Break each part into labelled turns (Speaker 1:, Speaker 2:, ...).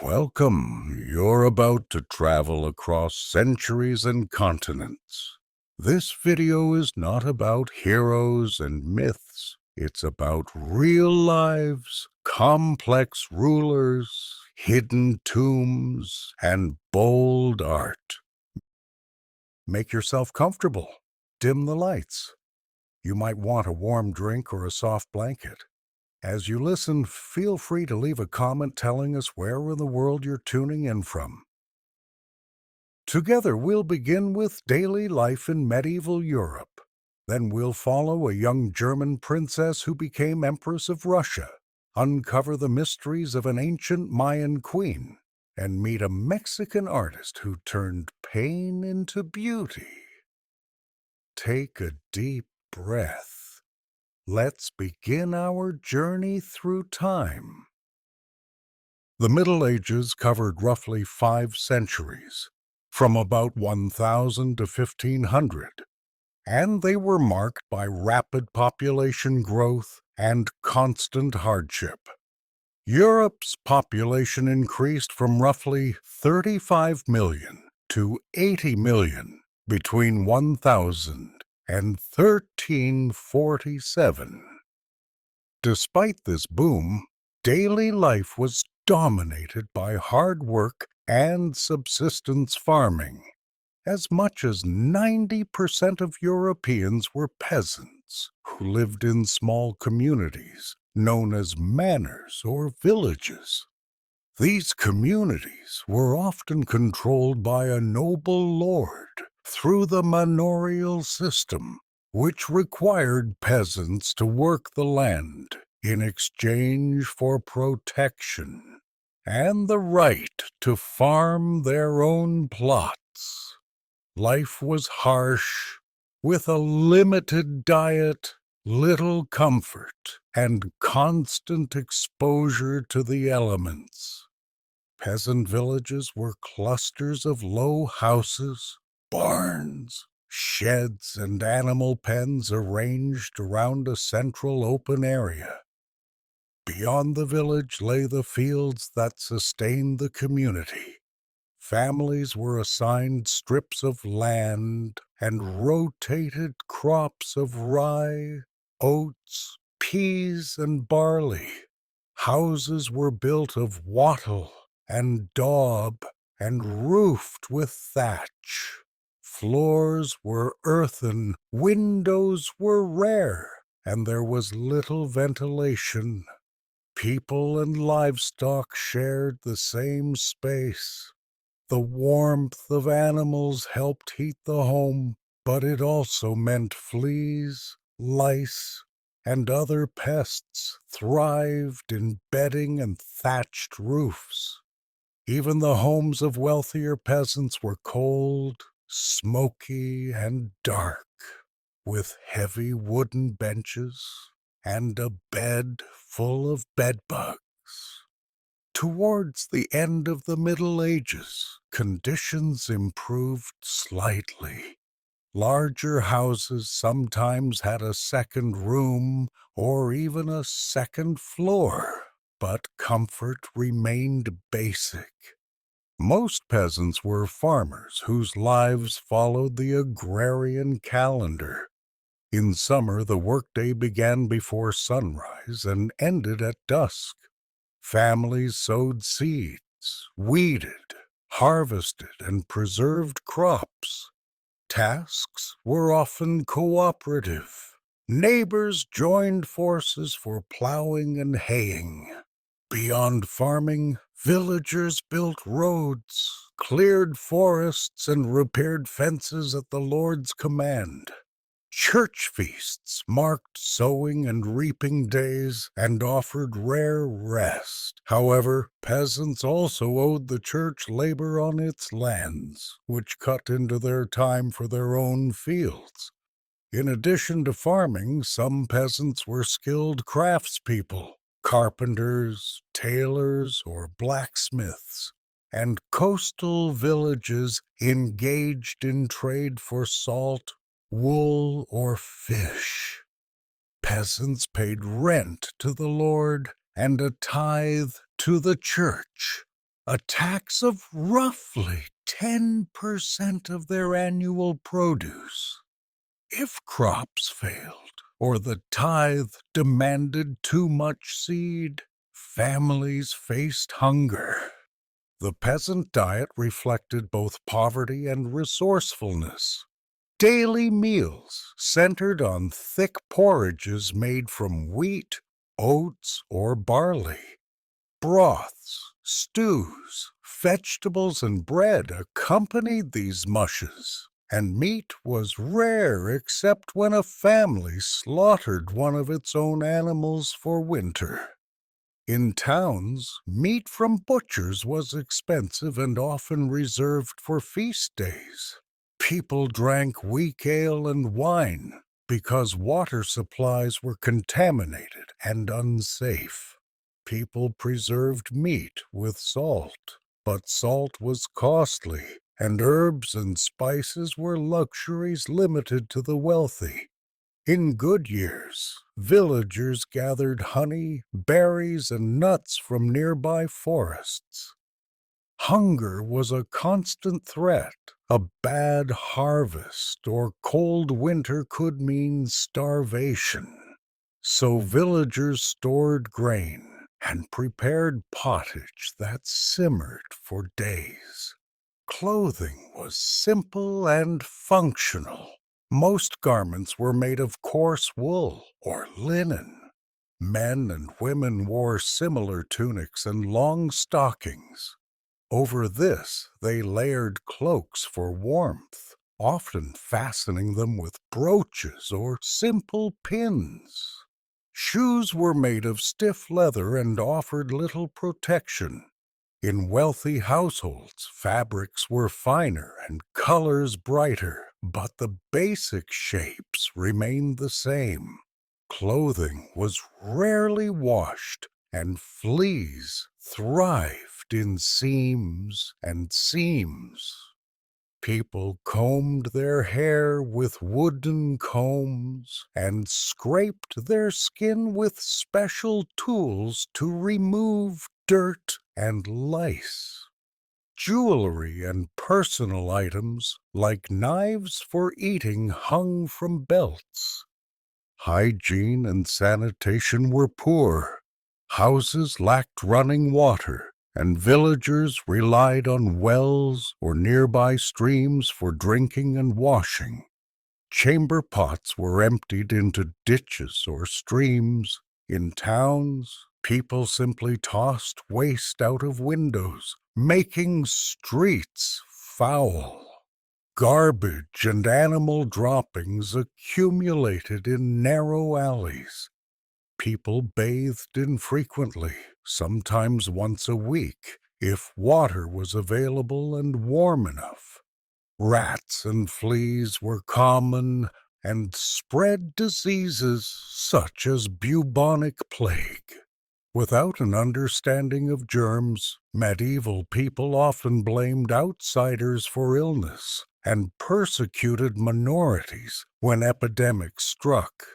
Speaker 1: Welcome. You're about to travel across centuries and continents. This video is not about heroes and myths. It's about real lives, complex rulers, hidden tombs, and bold art. Make yourself comfortable. Dim the lights. You might want a warm drink or a soft blanket. As you listen, feel free to leave a comment telling us where in the world you're tuning in from. Together, we'll begin with daily life in medieval Europe. Then we'll follow a young German princess who became Empress of Russia, uncover the mysteries of an ancient Mayan queen, and meet a Mexican artist who turned pain into beauty. Take a deep breath. Let's begin our journey through time. The Middle Ages covered roughly 5 centuries, from about 1000 to 1500, and they were marked by rapid population growth and constant hardship. Europe's population increased from roughly 35 million to 80 million between 1000 and 1347. Despite this boom, daily life was dominated by hard work and subsistence farming. As much as 90% of Europeans were peasants who lived in small communities known as manors or villages. These communities were often controlled by a noble lord through the manorial system, which required peasants to work the land in exchange for protection and the right to farm their own plots. Life was harsh, with a limited diet, little comfort, and constant exposure to the elements. Peasant villages were clusters of low houses, barns, sheds, and animal pens arranged around a central open area. Beyond the village lay the fields that sustained the community. Families were assigned strips of land and rotated crops of rye, oats, peas, and barley. Houses were built of wattle and daub and roofed with thatch. Floors were earthen, windows were rare, and there was little ventilation. People and livestock shared the same space. The warmth of animals helped heat the home, but it also meant fleas, lice, and other pests thrived in bedding and thatched roofs. Even the homes of wealthier peasants were cold, smoky, and dark, with heavy wooden benches and a bed full of bedbugs. Towards the end of the Middle Ages, conditions improved slightly. Larger houses sometimes had a second room or even a second floor, but comfort remained basic. Most peasants were farmers whose lives followed the agrarian calendar. In summer, the workday began before sunrise and ended at dusk. Families sowed seeds, weeded, harvested, and preserved crops. Tasks were often cooperative. Neighbors joined forces for plowing and haying. Beyond farming, villagers built roads, cleared forests, and repaired fences at the Lord's command. Church feasts marked sowing and reaping days and offered rare rest. However, peasants also owed the church labor on its lands, which cut into their time for their own fields. In addition to farming, some peasants were skilled craftspeople, carpenters, tailors, or blacksmiths, and coastal villages engaged in trade for salt, wool, or fish. Peasants paid rent to the Lord and a tithe to the church. a tax of roughly 10% of their annual produce. If crops failed, or the tithe demanded too much seed, families faced hunger. The peasant diet reflected both poverty and resourcefulness. Daily meals centered on thick porridges made from wheat, oats, or barley. Broths, stews, vegetables, and bread accompanied these mushes, and meat was rare except when a family slaughtered one of its own animals for winter. In towns, meat from butchers was expensive and often reserved for feast days. People drank weak ale and wine because water supplies were contaminated and unsafe. People preserved meat with salt, but salt was costly, and herbs and spices were luxuries limited to the wealthy. In good years, villagers gathered honey, berries, and nuts from nearby forests. Hunger was a constant threat. A bad harvest or cold winter could mean starvation. So villagers stored grain and prepared pottage that simmered for days. Clothing was simple and functional. Most garments were made of coarse wool or linen. Men and women wore similar tunics and long stockings. Over this, they layered cloaks for warmth, often fastening them with brooches or simple pins. Shoes were made of stiff leather and offered little protection. In wealthy households, fabrics were finer and colors brighter, but the basic shapes remained the same. Clothing was rarely washed, and fleas thrived in seams and seams. People combed their hair with wooden combs and scraped their skin with special tools to remove dirt and lice. Jewelry and personal items, like knives for eating, hung from belts. Hygiene and sanitation were poor. Houses lacked running water, and villagers relied on wells or nearby streams for drinking and washing. Chamber pots were emptied into ditches or streams. In towns, people simply tossed waste out of windows, making streets foul. Garbage and animal droppings accumulated in narrow alleys. People bathed infrequently, sometimes once a week, if water was available and warm enough. Rats and fleas were common and spread diseases such as bubonic plague. Without an understanding of germs, medieval people often blamed outsiders for illness and persecuted minorities when epidemics struck.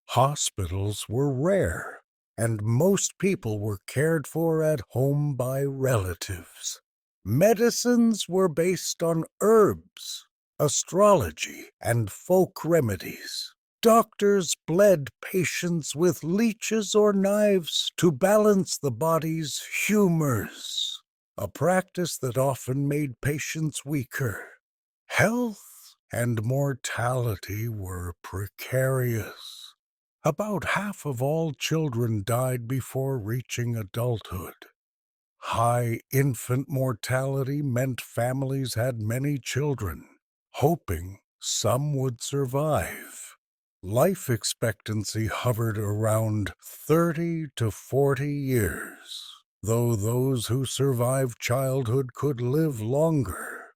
Speaker 1: Hospitals were rare, and most people were cared for at home by relatives. Medicines were based on herbs, astrology, and folk remedies. Doctors bled patients with leeches or knives to balance the body's humors, a practice that often made patients weaker. Health and mortality were precarious. About half of all children died before reaching adulthood. High infant mortality meant families had many children, hoping some would survive. Life expectancy hovered around 30 to 40 years, though those who survived childhood could live longer.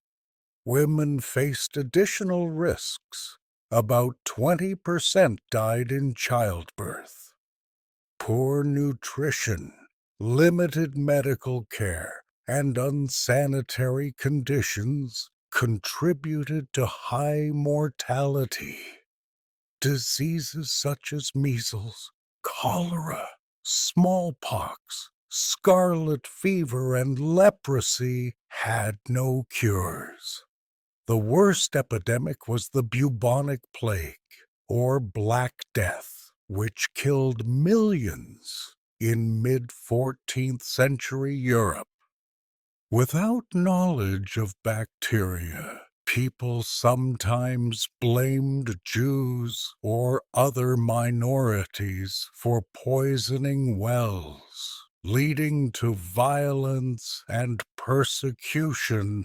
Speaker 1: Women faced additional risks. About 20% died in childbirth. Poor nutrition, limited medical care, and unsanitary conditions contributed to high mortality. Diseases such as measles, cholera, smallpox, Scarlet fever and leprosy had no cures. The worst epidemic was the bubonic plague, or Black Death, which killed millions in mid-14th century Europe. Without knowledge of bacteria, people sometimes blamed Jews or other minorities for poisoning wells, leading to violence and persecution.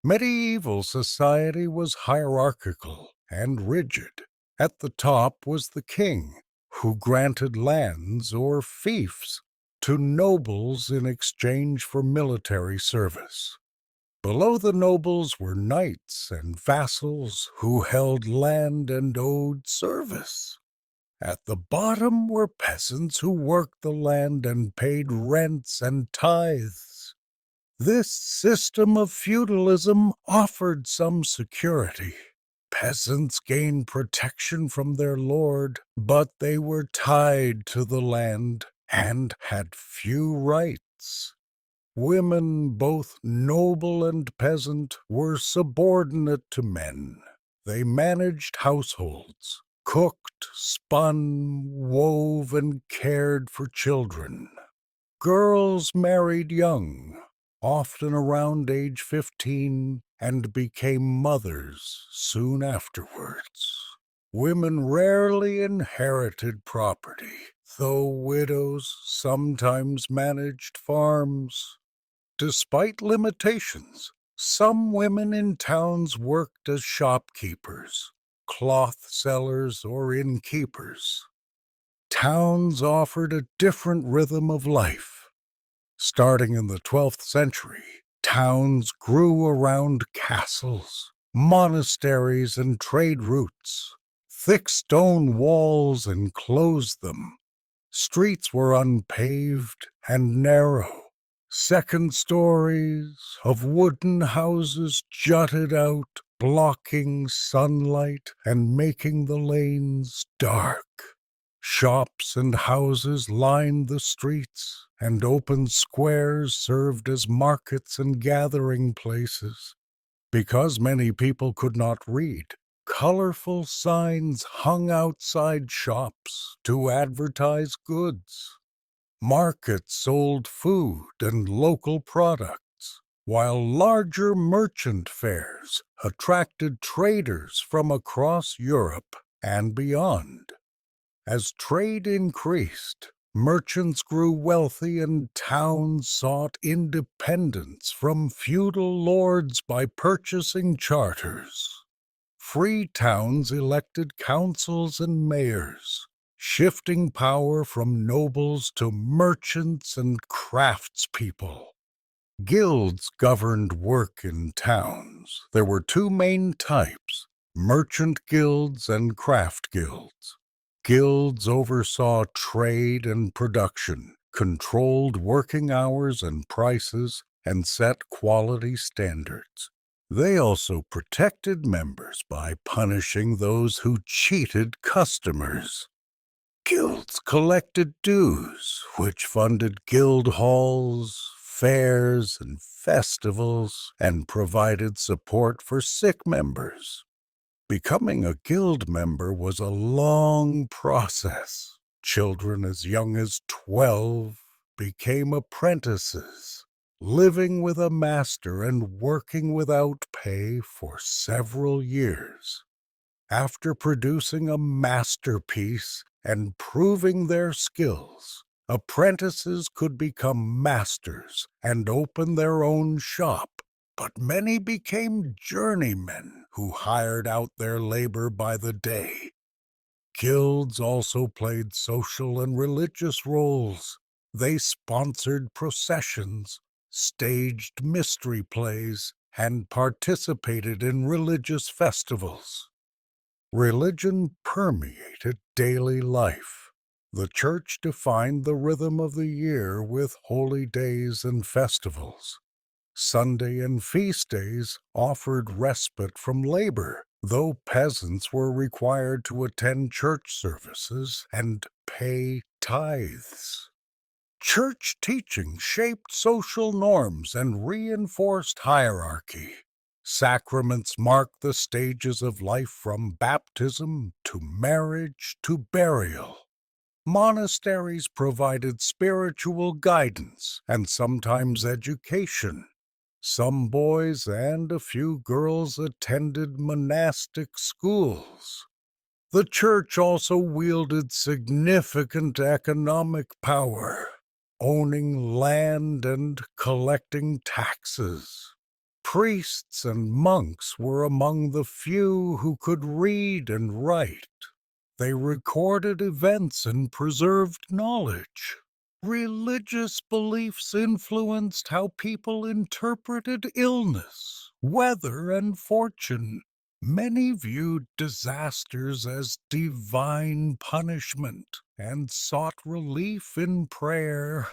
Speaker 1: Medieval society was hierarchical and rigid. At the top was the king, who granted lands or fiefs to nobles in exchange for military service. Below the nobles were knights and vassals who held land and owed service. At the bottom were peasants who worked the land and paid rents and tithes. This system of feudalism offered some security. Peasants gained protection from their lord, but they were tied to the land and had few rights. Women, both noble and peasant, were subordinate to men. They managed households, cooked, spun, wove, and cared for children. Girls married young, often around age 15, and became mothers soon afterwards. Women rarely inherited property, though widows sometimes managed farms. Despite limitations, some women in towns worked as shopkeepers, cloth sellers, or innkeepers. Towns offered a different rhythm of life. Starting in the 12th century, towns grew around castles, monasteries, and trade routes. Thick stone walls enclosed them. Streets were unpaved and narrow. Second stories of wooden houses jutted out, blocking sunlight and making the lanes dark. Shops and houses lined the streets, and open squares served as markets and gathering places. Because many people could not read, colorful signs hung outside shops to advertise goods. Markets sold food and local products, while larger merchant fairs attracted traders from across Europe and beyond. As trade increased, merchants grew wealthy and towns sought independence from feudal lords by purchasing charters. Free towns elected councils and mayors, shifting power from nobles to merchants and craftspeople. Guilds governed work in towns. There were two main types: merchant guilds and craft guilds. Guilds oversaw trade and production, controlled working hours and prices, and set quality standards. They also protected members by punishing those who cheated customers. Guilds collected dues, which funded guild halls, fairs, and festivals, and provided support for sick members. Becoming a guild member was a long process. Children as young as 12 became apprentices, living with a master and working without pay for several years. After producing a masterpiece and proving their skills, apprentices could become masters and open their own shop. But many became journeymen who hired out their labor by the day. Guilds also played social and religious roles. They sponsored processions, staged mystery plays, and participated in religious festivals. Religion permeated daily life. The church defined the rhythm of the year with holy days and festivals. Sunday and feast days offered respite from labor, though peasants were required to attend church services and pay tithes. Church teaching shaped social norms and reinforced hierarchy. Sacraments marked the stages of life from baptism to marriage to burial. Monasteries provided spiritual guidance and sometimes education. Some boys and a few girls attended monastic schools. The church also wielded significant economic power, owning land and collecting taxes. Priests and monks were among the few who could read and write. They recorded events and preserved knowledge. Religious beliefs influenced how people interpreted illness, weather, and fortune. Many viewed disasters as divine punishment and sought relief in prayer.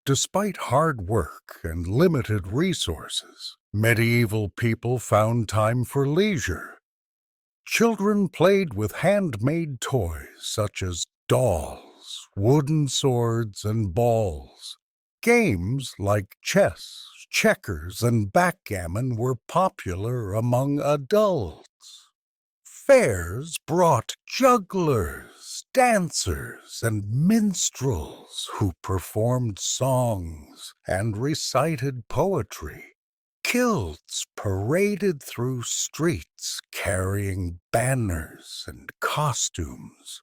Speaker 1: Despite hard work and limited resources, medieval people found time for leisure. Children played with handmade toys such as dolls, wooden swords, and balls. Games like chess, checkers, and backgammon were popular among adults. Fairs brought jugglers, dancers, and minstrels who performed songs and recited poetry. Guilds paraded through streets carrying banners and costumes.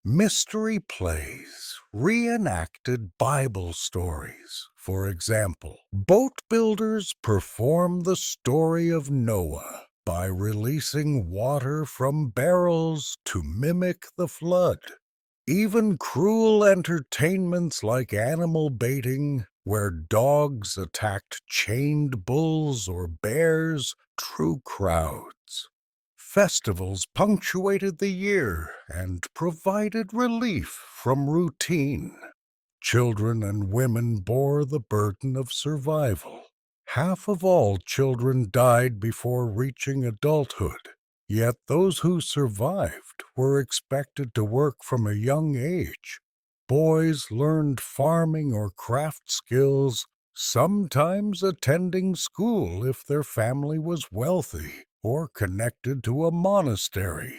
Speaker 1: Mystery plays reenacted Bible stories. For example, boat builders performed the story of Noah by releasing water from barrels to mimic the flood. Even cruel entertainments like animal baiting, where dogs attacked chained bulls or bears, drew crowds. Festivals punctuated the year and provided relief from routine. Children and women bore the burden of survival. Half of all children died before reaching adulthood. Yet those who survived were expected to work from a young age. Boys learned farming or craft skills, sometimes attending school if their family was wealthy or connected to a monastery.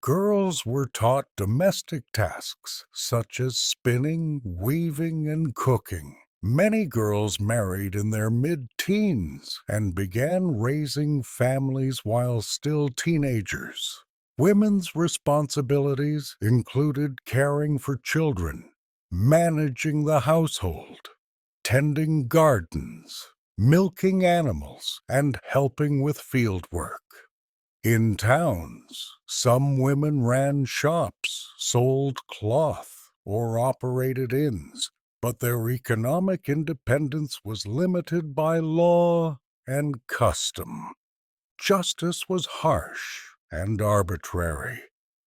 Speaker 1: Girls were taught domestic tasks such as spinning, weaving, and cooking. Many girls married in their mid-teens and began raising families while still teenagers. Women's responsibilities included caring for children, managing the household, tending gardens, milking animals, and helping with field work. In towns, some women ran shops, sold cloth, or operated inns, but their economic independence was limited by law and custom. Justice was harsh and arbitrary.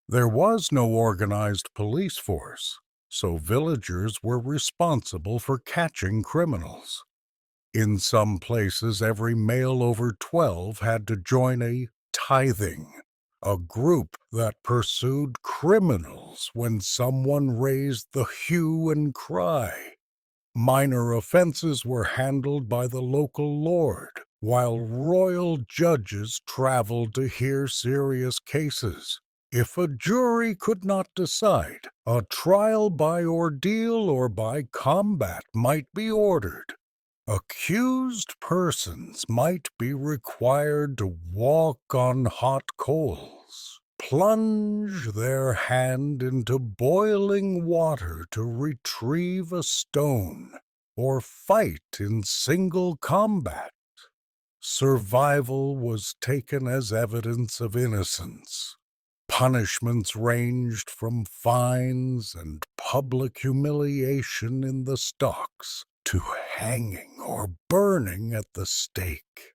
Speaker 1: There was no organized police force, so villagers were responsible for catching criminals. In some places, every male over 12 had to join a tithing, a group that pursued criminals when someone raised the hue and cry. Minor offenses were handled by the local lord, while royal judges traveled to hear serious cases. If a jury could not decide, a trial by ordeal or by combat might be ordered. Accused persons might be required to walk on hot coals, plunge their hand into boiling water to retrieve a stone, or fight in single combat. Survival was taken as evidence of innocence. Punishments ranged from fines and public humiliation in the stocks to hanging or burning at the stake.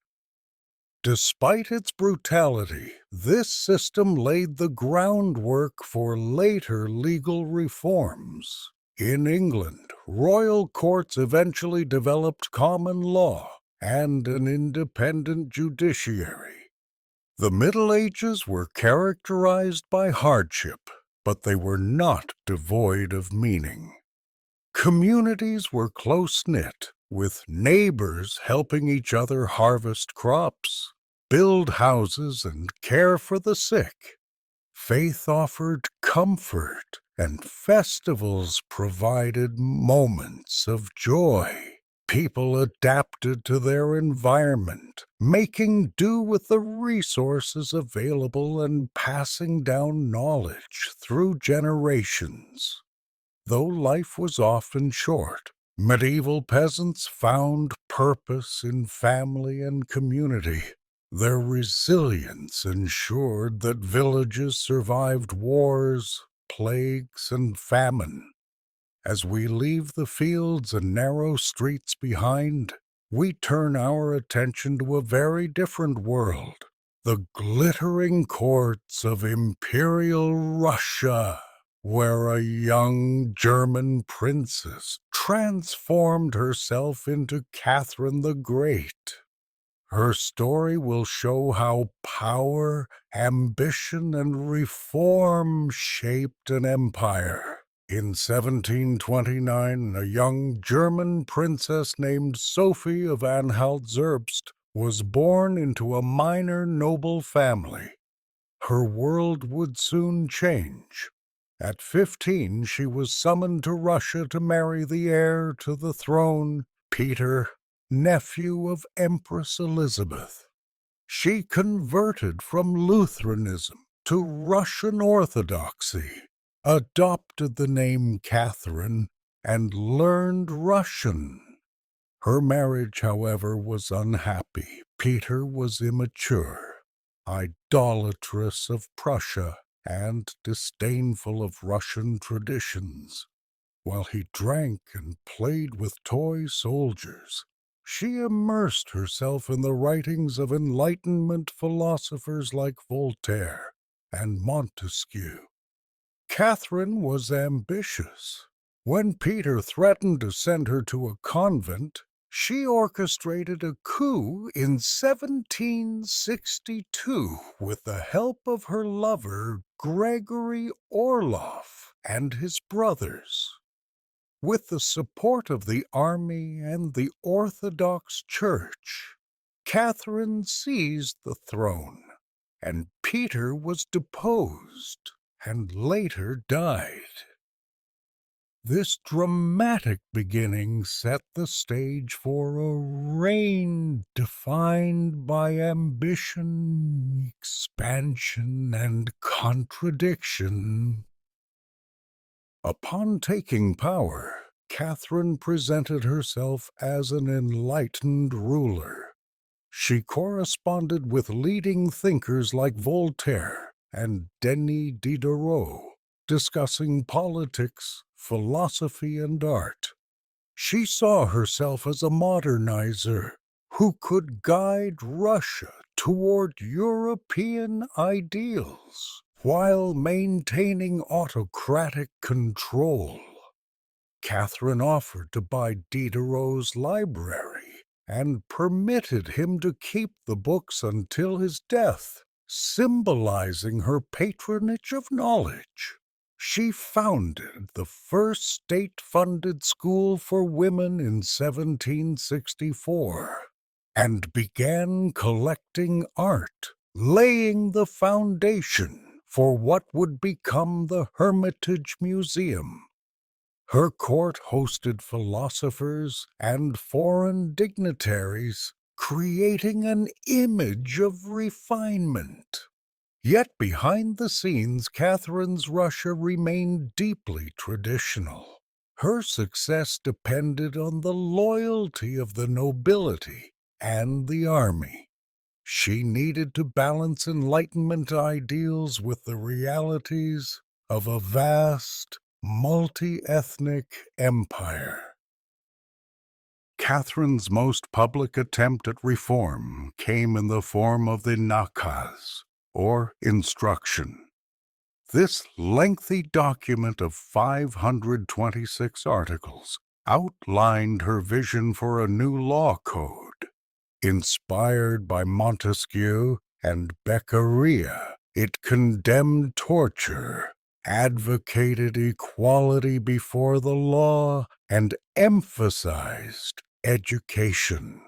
Speaker 1: Despite its brutality, this system laid the groundwork for later legal reforms. In England, royal courts eventually developed common law and an independent judiciary. The Middle Ages were characterized by hardship, but they were not devoid of meaning. Communities were close-knit, with neighbors helping each other harvest crops, build houses, and care for the sick. Faith offered comfort, and festivals provided moments of joy. People adapted to their environment, making do with the resources available and passing down knowledge through generations. Though life was often short, medieval peasants found purpose in family and community. Their resilience ensured that villages survived wars, plagues, and famine. As we leave the fields and narrow streets behind, we turn our attention to a very different world, the glittering courts of Imperial Russia, where a young German princess transformed herself into Catherine the Great. Her story will show how power, ambition, and reform shaped an empire. In 1729, a young German princess named Sophie of Anhalt-Zerbst was born into a minor noble family. Her world would soon change. At 15, she was summoned to Russia to marry the heir to the throne, Peter, nephew of Empress Elizabeth. She converted from Lutheranism to Russian Orthodoxy, adopted the name Catherine, and learned Russian. Her marriage, however, was unhappy. Peter was immature, idolatrous of Prussia, and disdainful of Russian traditions. While he drank and played with toy soldiers, she immersed herself in the writings of Enlightenment philosophers like Voltaire and Montesquieu. Catherine was ambitious. When Peter threatened to send her to a convent, she orchestrated a coup in 1762 with the help of her lover, Gregory Orloff, and his brothers. With the support of the army and the Orthodox Church, Catherine seized the throne, and Peter was deposed and later died. This dramatic beginning set the stage for a reign defined by ambition, expansion, and contradiction. Upon taking power, Catherine presented herself as an enlightened ruler. She corresponded with leading thinkers like Voltaire and Denis Diderot, discussing politics, philosophy, and art. She saw herself as a modernizer who could guide Russia toward European ideals while maintaining autocratic control. Catherine offered to buy Diderot's library and permitted him to keep the books until his death, symbolizing her patronage of knowledge. She founded the first state-funded school for women in 1764 and began collecting art, laying the foundation for what would become the Hermitage Museum. Her court hosted philosophers and foreign dignitaries, creating an image of refinement. Yet behind the scenes, Catherine's Russia remained deeply traditional. Her success depended on the loyalty of the nobility and the army. She needed to balance Enlightenment ideals with the realities of a vast, multi-ethnic empire. Catherine's most public attempt at reform came in the form of the nakaz, or instruction. This lengthy document of 526 articles outlined her vision for a new law code. Inspired by Montesquieu and Beccaria, it condemned torture, advocated equality before the law, and emphasized education.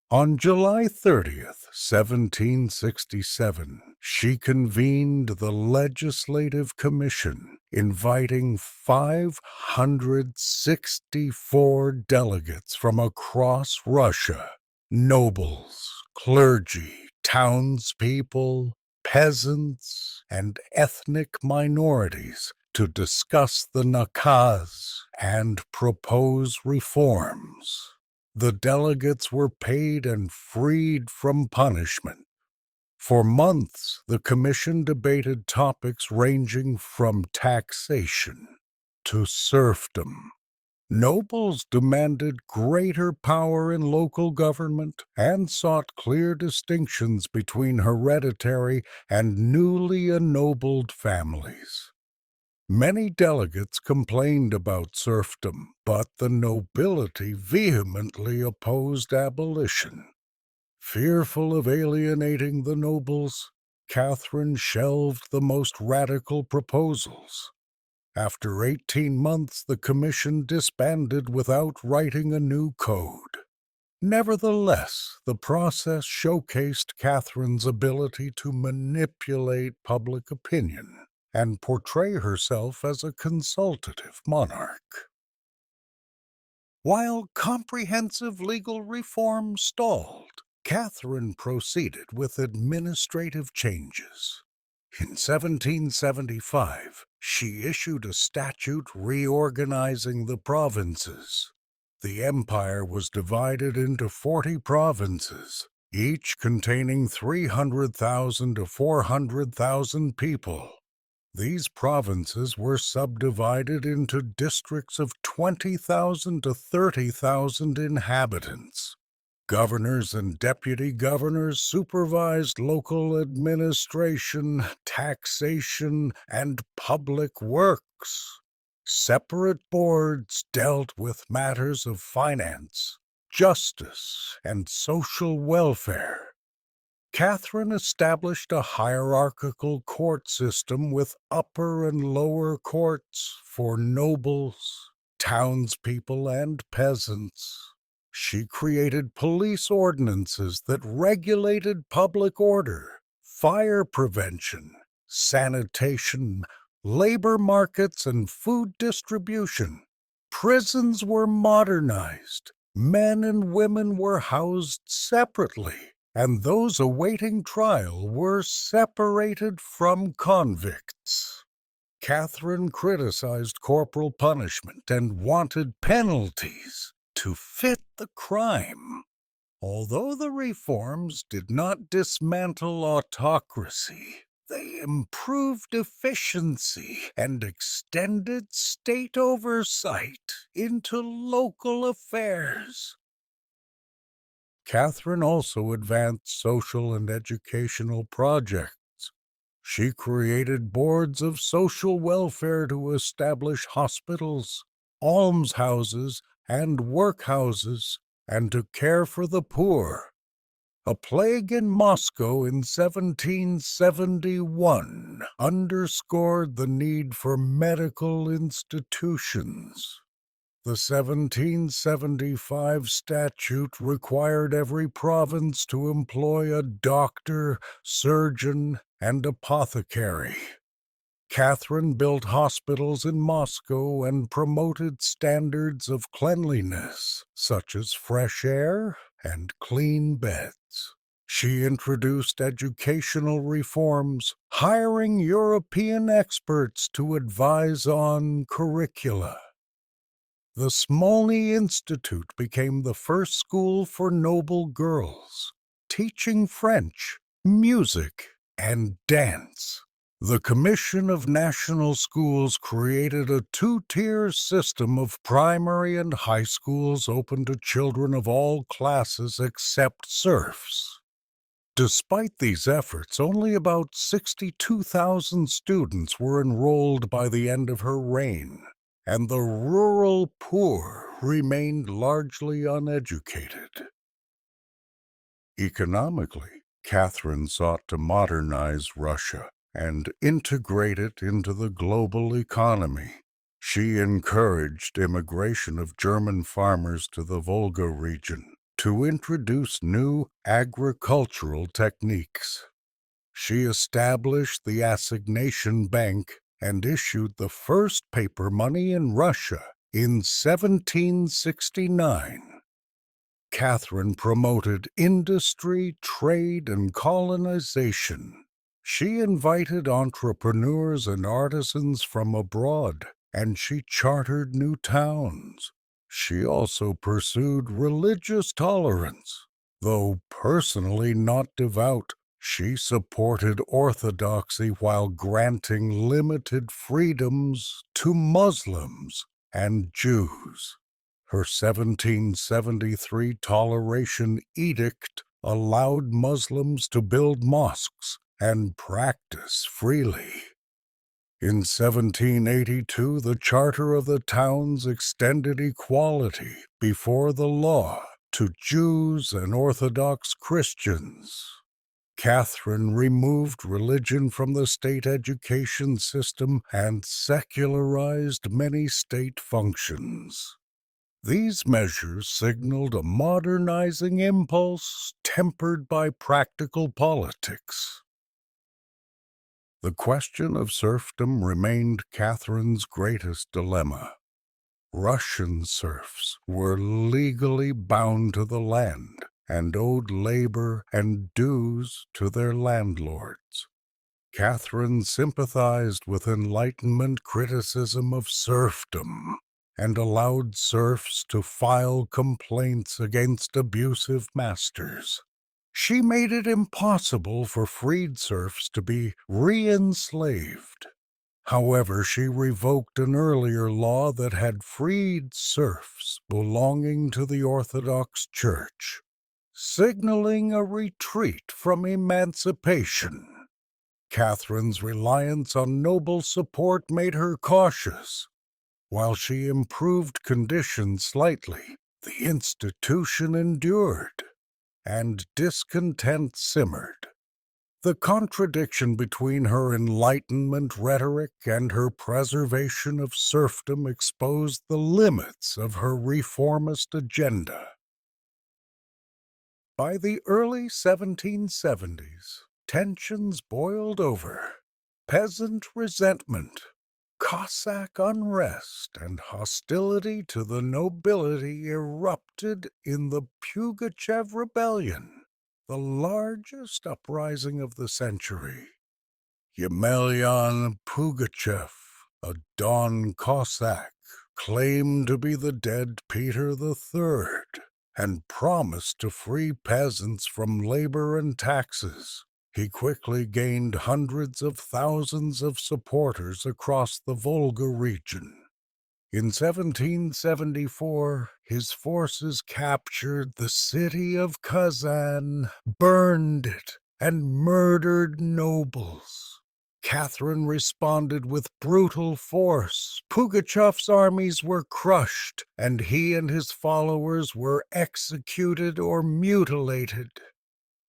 Speaker 1: On July 30th, 1767, she convened the Legislative Commission, inviting 564 delegates from across Russia, nobles, clergy, townspeople, peasants, and ethnic minorities to discuss the nakaz and propose reforms. The delegates were paid and freed from punishment. For months, the commission debated topics ranging from taxation to serfdom. Nobles demanded greater power in local government and sought clear distinctions between hereditary and newly ennobled families. Many delegates complained about serfdom, but the nobility vehemently opposed abolition. Fearful of alienating the nobles, Catherine shelved the most radical proposals. After 18 months, the commission disbanded without writing a new code. Nevertheless, the process showcased Catherine's ability to manipulate public opinion and portray herself as a consultative monarch. While comprehensive legal reform stalled, Catherine proceeded with administrative changes. In 1775, she issued a statute reorganizing the provinces. The empire was divided into 40 provinces, each containing 300,000 to 400,000 people. These provinces were subdivided into districts of 20,000 to 30,000 inhabitants. Governors and deputy governors supervised local administration, taxation, and public works. Separate boards dealt with matters of finance, justice, and social welfare. Catherine established a hierarchical court system with upper and lower courts for nobles, townspeople, and peasants. She created police ordinances that regulated public order, fire prevention, sanitation, labor markets, and food distribution. Prisons were modernized. Men and women were housed separately, and those awaiting trial were separated from convicts. Catherine criticized corporal punishment and wanted penalties to fit the crime. Although the reforms did not dismantle autocracy, they improved efficiency and extended state oversight into local affairs. Catherine also advanced social and educational projects. She created boards of social welfare to establish hospitals, almshouses, and workhouses, and to care for the poor. A plague in Moscow in 1771 underscored the need for medical institutions. The 1775 statute required every province to employ a doctor, surgeon, and apothecary. Catherine built hospitals in Moscow and promoted standards of cleanliness, such as fresh air and clean beds. She introduced educational reforms, hiring European experts to advise on curricula. The Smolny Institute became the first school for noble girls, teaching French, music, and dance. The Commission of National Schools created a two-tier system of primary and high schools open to children of all classes except serfs. Despite these efforts, only about 62,000 students were enrolled by the end of her reign, and the rural poor remained largely uneducated. Economically, Catherine sought to modernize Russia. and integrate it into the global economy. She encouraged immigration of German farmers to the Volga region to introduce new agricultural techniques. She established the Assignation Bank and issued the first paper money in Russia in 1769. Catherine promoted industry, trade, and colonization. She invited entrepreneurs and artisans from abroad, and she chartered new towns. She also pursued religious tolerance. Though personally not devout, she supported orthodoxy while granting limited freedoms to Muslims and Jews. Her 1773 Toleration Edict allowed Muslims to build mosques and practice freely. In 1782, the Charter of the Towns extended equality before the law to Jews and Orthodox Christians. Catherine removed religion from the state education system and secularized many state functions. These measures signaled a modernizing impulse tempered by practical politics. The question of serfdom remained Catherine's greatest dilemma. Russian serfs were legally bound to the land and owed labor and dues to their landlords. Catherine sympathized with Enlightenment criticism of serfdom and allowed serfs to file complaints against abusive masters. She made it impossible for freed serfs to be re-enslaved. However, she revoked an earlier law that had freed serfs belonging to the Orthodox Church, signaling a retreat from emancipation. Catherine's reliance on noble support made her cautious. While she improved conditions slightly, the institution endured, and discontent simmered. The contradiction between her Enlightenment rhetoric and her preservation of serfdom exposed the limits of her reformist agenda. By the early 1770s, tensions boiled over. Peasant resentment, Cossack unrest, and hostility to the nobility erupted in the Pugachev Rebellion, the largest uprising of the century. Yemelyan Pugachev, a Don Cossack, claimed to be the dead Peter III and promised to free peasants from labor and taxes. He quickly gained hundreds of thousands of supporters across the Volga region. In 1774, his forces captured the city of Kazan, burned it, and murdered nobles. Catherine responded with brutal force. Pugachev's armies were crushed, and he and his followers were executed or mutilated.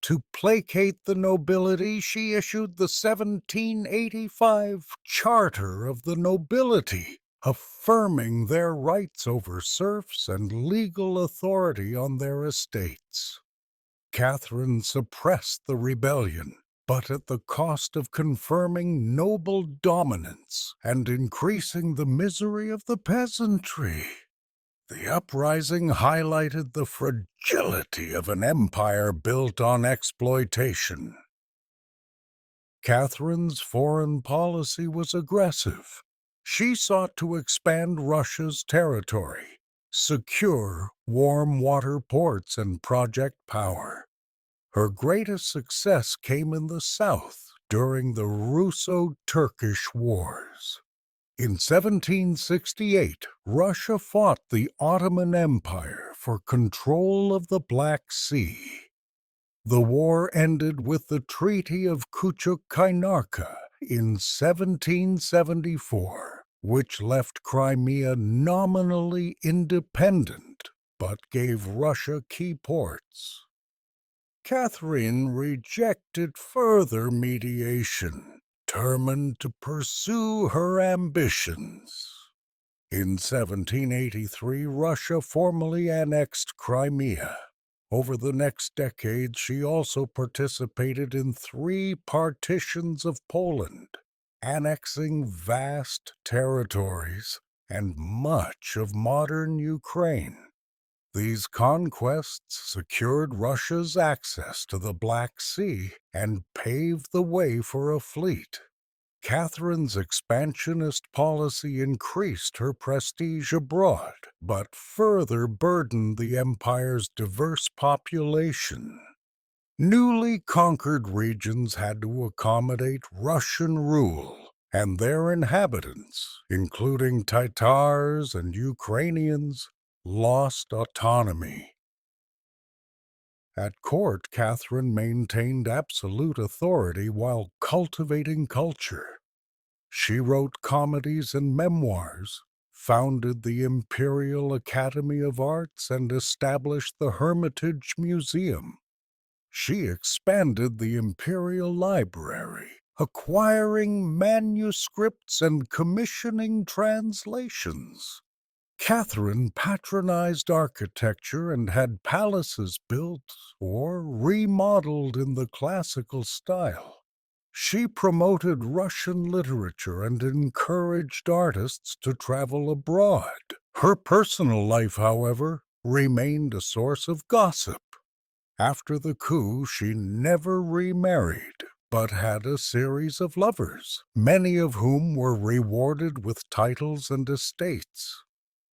Speaker 1: To placate the nobility, she issued the 1785 Charter of the Nobility, affirming their rights over serfs and legal authority on their estates. Catherine suppressed the rebellion, but at the cost of confirming noble dominance and increasing the misery of the peasantry. The uprising highlighted the fragility of an empire built on exploitation. Catherine's foreign policy was aggressive. She sought to expand Russia's territory, secure warm water ports, and project power. Her greatest success came in the south during the Russo-Turkish Wars. In 1768, Russia fought the Ottoman Empire for control of the Black Sea. The war ended with the Treaty of Kuchuk-Kainarka in 1774, which left Crimea nominally independent but gave Russia key ports. Catherine rejected further mediation, determined to pursue her ambitions. In 1783, Russia formally annexed Crimea. Over the next decade, she also participated in 3 partitions of Poland, annexing vast territories and much of modern Ukraine. These conquests secured Russia's access to the Black Sea and paved the way for a fleet. Catherine's expansionist policy increased her prestige abroad, but further burdened the empire's diverse population. Newly conquered regions had to accommodate Russian rule, and their inhabitants, including Tatars and Ukrainians, lost autonomy. At court, Catherine maintained absolute authority while cultivating culture. She wrote comedies and memoirs, founded the Imperial Academy of Arts, and established the Hermitage Museum. She expanded the Imperial Library, acquiring manuscripts and commissioning translations. Catherine patronized architecture and had palaces built or remodeled in the classical style. She promoted Russian literature and encouraged artists to travel abroad. Her personal life, however, remained a source of gossip. After the coup, she never remarried, but had a series of lovers, many of whom were rewarded with titles and estates.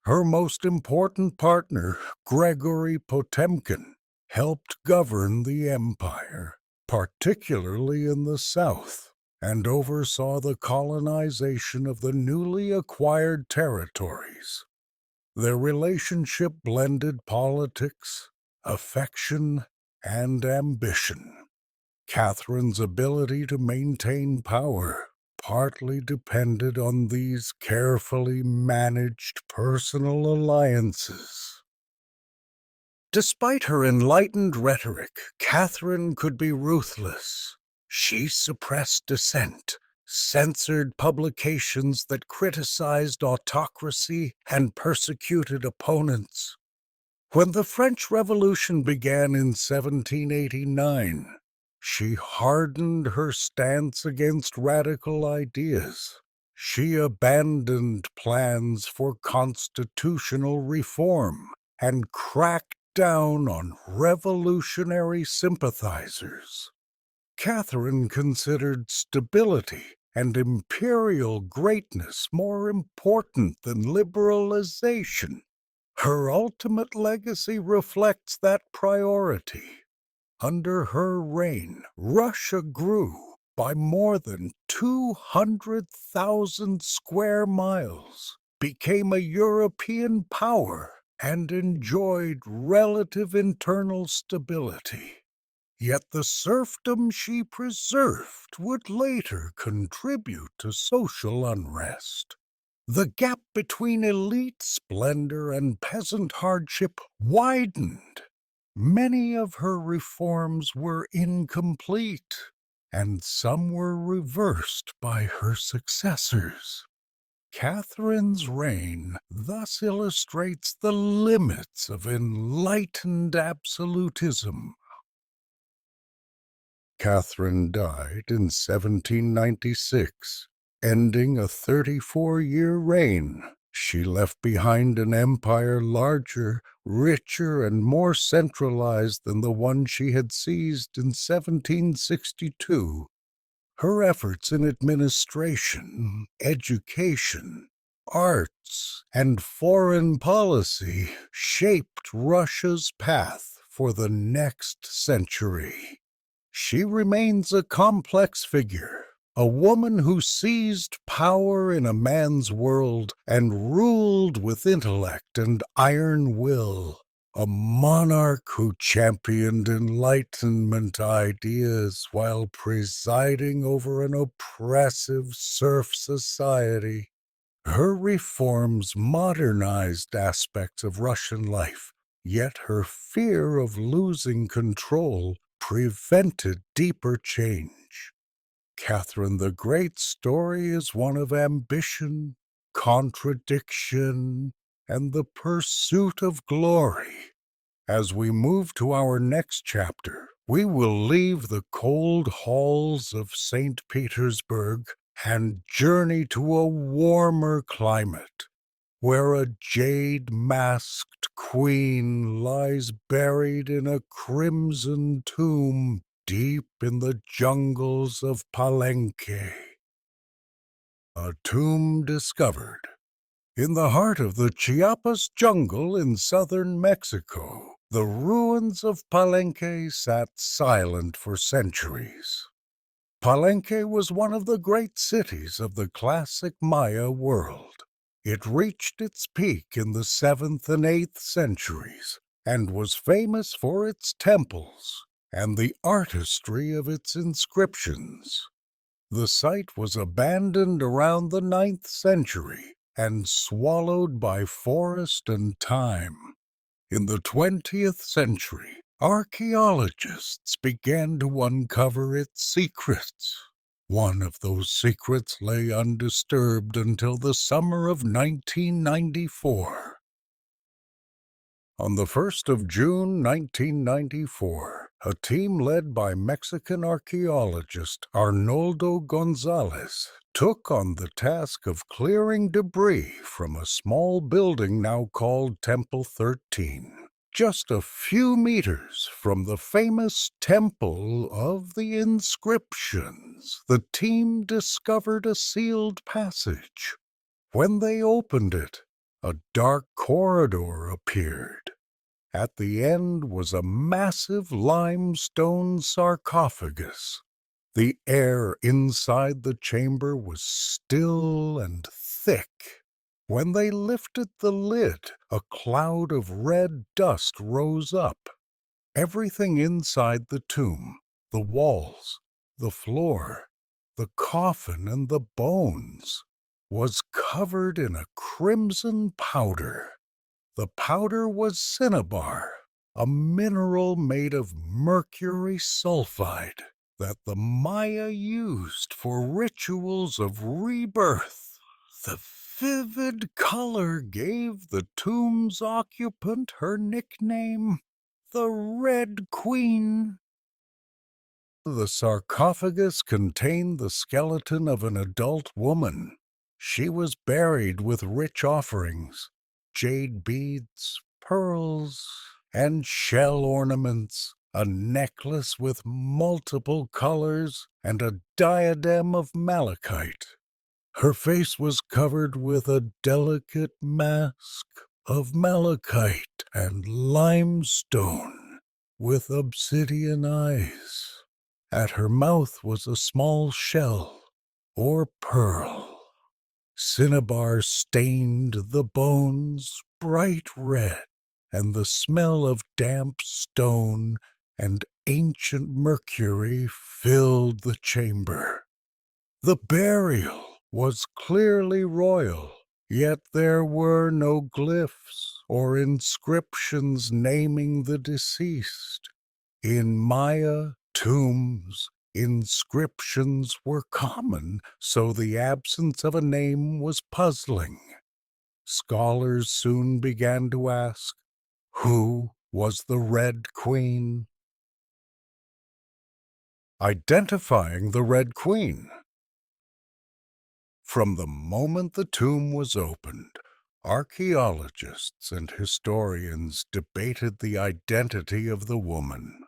Speaker 1: Her most important partner, Gregory Potemkin, helped govern the empire, particularly in the south, and oversaw the colonization of the newly acquired territories. Their relationship blended politics, affection, and ambition. Catherine's ability to maintain power partly depended on these carefully managed personal alliances. Despite her enlightened rhetoric, Catherine could be ruthless. She suppressed dissent, censored publications that criticized autocracy, and persecuted opponents. When the French Revolution began in 1789, she hardened her stance against radical ideas. She abandoned plans for constitutional reform and cracked down on revolutionary sympathizers. Catherine considered stability and imperial greatness more important than liberalization. Her ultimate legacy reflects that priority. Under her reign, Russia grew by more than 200,000 square miles, became a European power, and enjoyed relative internal stability. Yet the serfdom she preserved would later contribute to social unrest. The gap between elite splendor and peasant hardship widened. Many of her reforms were incomplete, and some were reversed by her successors. Catherine's reign thus illustrates the limits of enlightened absolutism. Catherine died in 1796, ending a 34-year reign. She left behind an empire larger, richer, and more centralized than the one she had seized in 1762. Her efforts in administration, education, arts, and foreign policy shaped Russia's path for the next century. She remains a complex figure, a woman who seized power in a man's world and ruled with intellect and iron will, a monarch who championed Enlightenment ideas while presiding over an oppressive serf society. Her reforms modernized aspects of Russian life, yet her fear of losing control prevented deeper change. Catherine the Great's story is one of ambition, contradiction, and the pursuit of glory. As we move to our next chapter, we will leave the cold halls of St. Petersburg and journey to a warmer climate, where a jade-masked queen lies buried in a crimson tomb deep in the jungles of Palenque. A tomb discovered in the heart of the Chiapas jungle in southern Mexico. The ruins of Palenque sat silent for centuries. Palenque was one of the great cities of the classic Maya world. It reached its peak in the 7th and 8th centuries and was famous for its temples and the artistry of its inscriptions. The site was abandoned around the 9th century and swallowed by forest and time. In the 20th century, archaeologists began to uncover its secrets. One of those secrets lay undisturbed until the summer of 1994. On the 1st of June 1994, a team led by Mexican archaeologist Arnoldo Gonzalez took on the task of clearing debris from a small building now called Temple 13. Just a few meters from the famous Temple of the Inscriptions, the team discovered a sealed passage. When they opened it, a dark corridor appeared. At the end was a massive limestone sarcophagus. The air inside the chamber was still and thick. When they lifted the lid, a cloud of red dust rose up. Everything inside the tomb, the walls, the floor, the coffin, and the bones, was covered in a crimson powder. The powder was cinnabar, a mineral made of mercury sulfide that the Maya used for rituals of rebirth. The vivid color gave the tomb's occupant her nickname, the Red Queen. The sarcophagus contained the skeleton of an adult woman. She was buried with rich offerings, jade beads, pearls, and shell ornaments, a necklace with multiple colors, and a diadem of malachite. Her face was covered with a delicate mask of malachite and limestone, with obsidian eyes. At her mouth was a small shell, or pearl. Cinnabar stained the bones bright red, and the smell of damp stone and ancient mercury filled the chamber. The burial was clearly royal, yet there were no glyphs or inscriptions naming the deceased. In Maya tombs, inscriptions were common, so the absence of a name was puzzling. Scholars soon began to ask, who was the Red Queen? Identifying the Red Queen. From the moment the tomb was opened, archaeologists and historians debated the identity of the woman.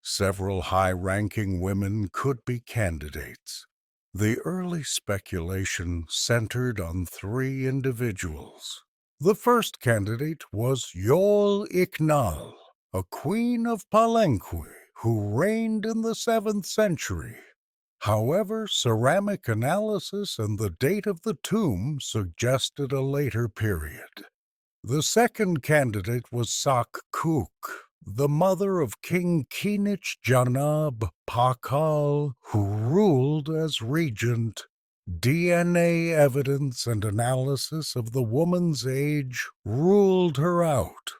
Speaker 1: Several high-ranking women could be candidates. The early speculation centered on 3 individuals. The first candidate was Yol Iknal, a queen of Palenque who reigned in the 7th century. However, ceramic analysis and the date of the tomb suggested a later period. The second candidate was Sak-Kuk, the mother of King Kinich Janab Pakal, who ruled as regent. DNA evidence and analysis of the woman's age ruled her out.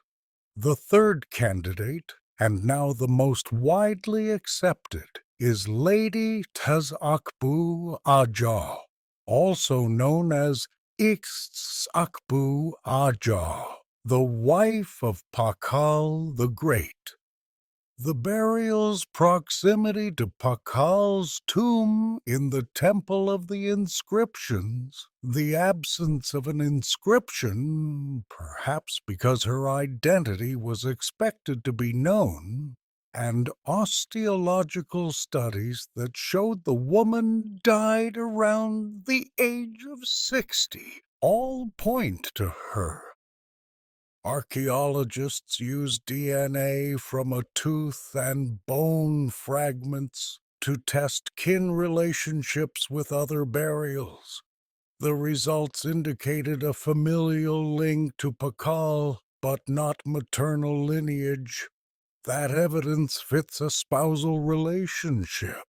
Speaker 1: The third candidate, and now the most widely accepted, is Lady Tezakbu Aja, also known as Ixakbu Aja, the wife of Pakal the Great. The burial's proximity to Pakal's tomb in the Temple of the Inscriptions, the absence of an inscription, perhaps because her identity was expected to be known, and osteological studies that showed the woman died around the age of 60, all point to her. Archaeologists use DNA from a tooth and bone fragments to test kin relationships with other burials. The results indicated a familial link to Pakal, but not maternal lineage. That evidence fits a spousal relationship.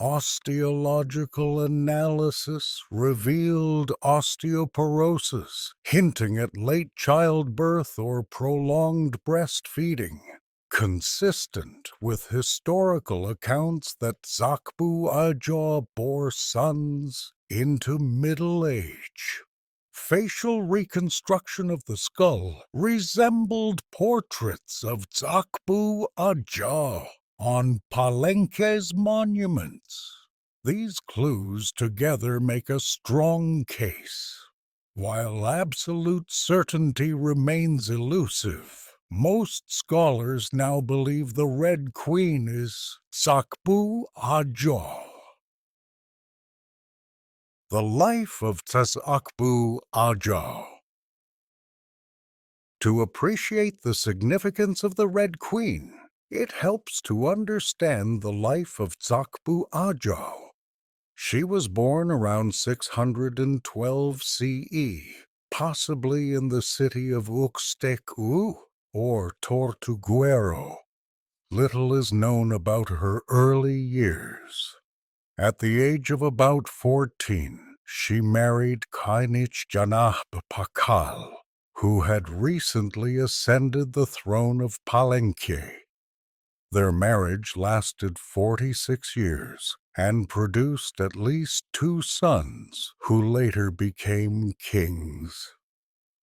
Speaker 1: Osteological analysis revealed osteoporosis, hinting at late childbirth or prolonged breastfeeding, consistent with historical accounts that Zakbu Aja bore sons into middle age. Facial reconstruction of the skull resembled portraits of Zakbu Aja on Palenque's monuments. These clues together make a strong case. While absolute certainty remains elusive, most scholars now believe the Red Queen is Zakbu Aja. The life of Tezakbu Aja. To appreciate the significance of the Red Queen, it helps to understand the life of Zakbu Aja. She was born around 612 CE, possibly in the city of Uxtecu or Tortuguero. Little is known about her early years. At the age of about 14, she married Kainich Janah Pakal, who had recently ascended the throne of Palenque. Their marriage lasted 46 years and produced at least 2 sons, who later became kings.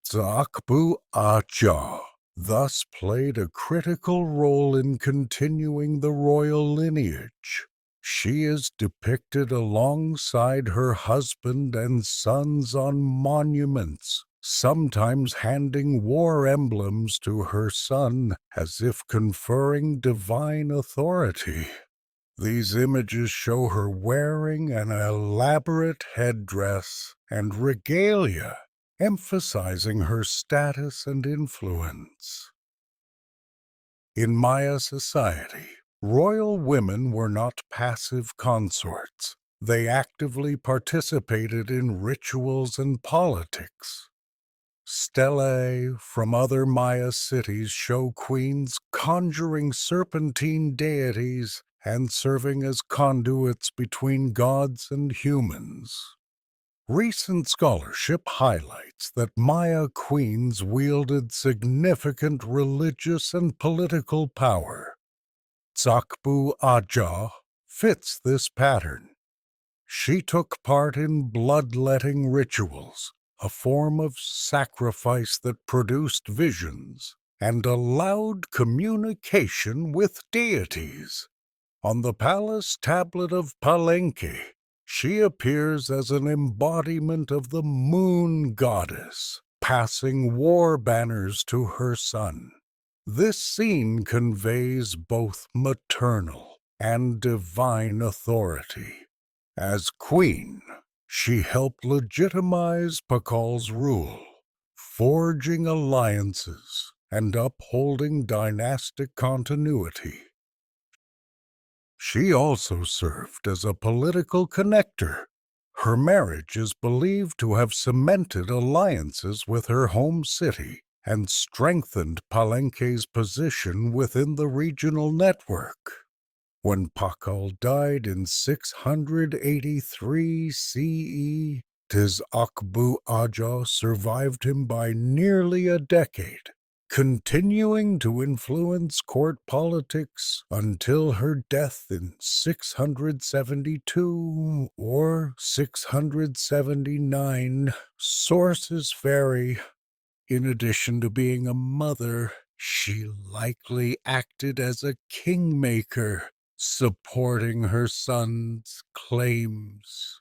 Speaker 1: Zakbu Aja thus played a critical role in continuing the royal lineage. She is depicted alongside her husband and sons on monuments, sometimes handing war emblems to her son as if conferring divine authority. These images show her wearing an elaborate headdress and regalia, emphasizing her status and influence. In Maya society, royal women were not passive consorts. They actively participated in rituals and politics. Stelae from other Maya cities show queens conjuring serpentine deities and serving as conduits between gods and humans. Recent scholarship highlights that Maya queens wielded significant religious and political power. Zakbu Aja fits this pattern. She took part in bloodletting rituals, a form of sacrifice that produced visions and allowed communication with deities. On the palace tablet of Palenque, she appears as an embodiment of the moon goddess, passing war banners to her son. This scene conveys both maternal and divine authority. As queen, she helped legitimize Pakal's rule, forging alliances and upholding dynastic continuity. She also served as a political connector. Her marriage is believed to have cemented alliances with her home city and strengthened Palenque's position within the regional network. When Pakal died in 683 CE, Tezakbu Aja survived him by nearly a decade, continuing to influence court politics until her death in 672 or 679. Sources vary. In addition to being a mother, she likely acted as a kingmaker, supporting her son's claims.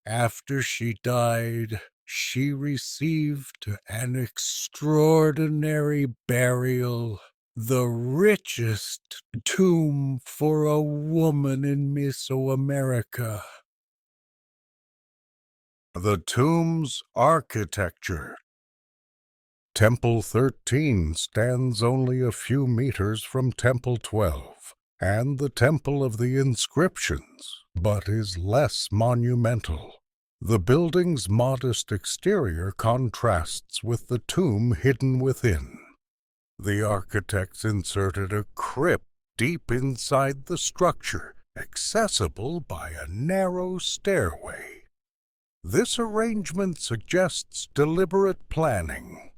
Speaker 1: After she died, she received an extraordinary burial, the richest tomb for a woman in Mesoamerica. The tomb's architecture. Temple 13 stands only a few meters from Temple 12 and the Temple of the Inscriptions, but is less monumental. The building's modest exterior contrasts with the tomb hidden within. The architects inserted a crypt deep inside the structure, accessible by a narrow stairway. This arrangement suggests deliberate planning.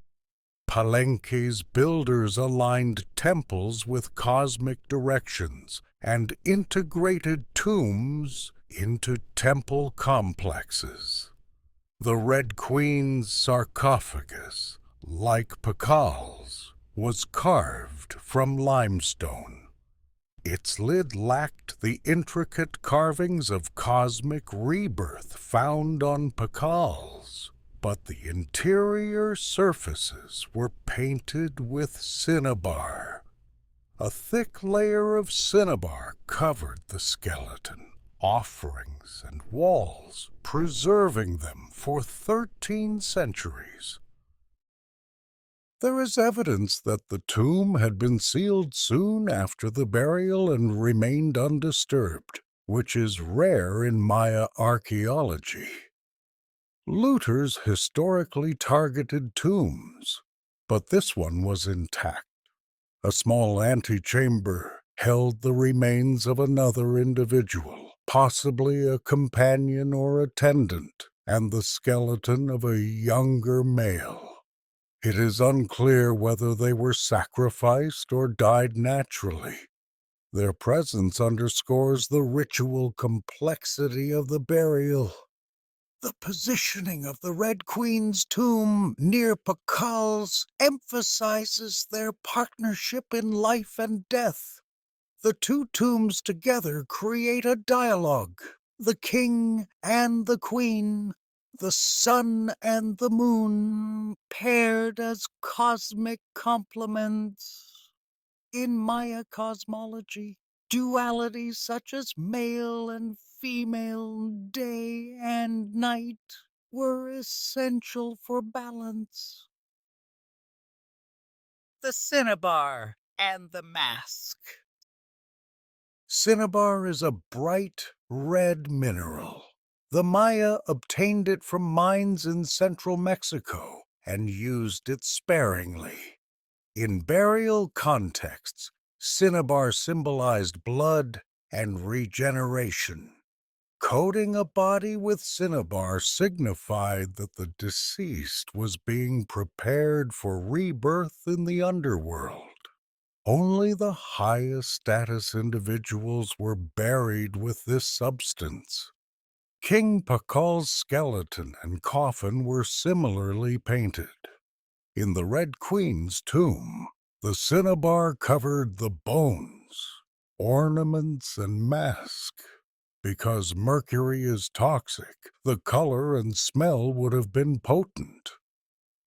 Speaker 1: Palenque's builders aligned temples with cosmic directions and integrated tombs into temple complexes. The Red Queen's sarcophagus, like Pakal's, was carved from limestone. Its lid lacked the intricate carvings of cosmic rebirth found on Pakal's, but the interior surfaces were painted with cinnabar. A thick layer of cinnabar covered the skeleton, offerings and walls, preserving them for 13 centuries. There is evidence that the tomb had been sealed soon after the burial and remained undisturbed, which is rare in Maya archaeology. Looters historically targeted tombs, but this one was intact. A small antechamber held the remains of another individual, possibly a companion or attendant, and the skeleton of a younger male. It is unclear whether they were sacrificed or died naturally. Their presence underscores the ritual complexity of the burial. The positioning of the Red Queen's tomb near Pakal's emphasizes their partnership in life and death. The two tombs together create a dialogue. The king and the queen, the sun and the moon, paired as cosmic complements. In Maya cosmology, dualities such as male and female, day and night, were essential for balance. The cinnabar and the mask. Cinnabar is a bright red mineral. The Maya obtained it from mines in central Mexico and used it sparingly. In burial contexts, cinnabar symbolized blood and regeneration. Coating a body with cinnabar signified that the deceased was being prepared for rebirth in the underworld. Only the highest status individuals were buried with this substance. King Pakal's skeleton and coffin were similarly painted. In the Red Queen's tomb, the cinnabar covered the bones, ornaments, and mask. Because mercury is toxic, the color and smell would have been potent.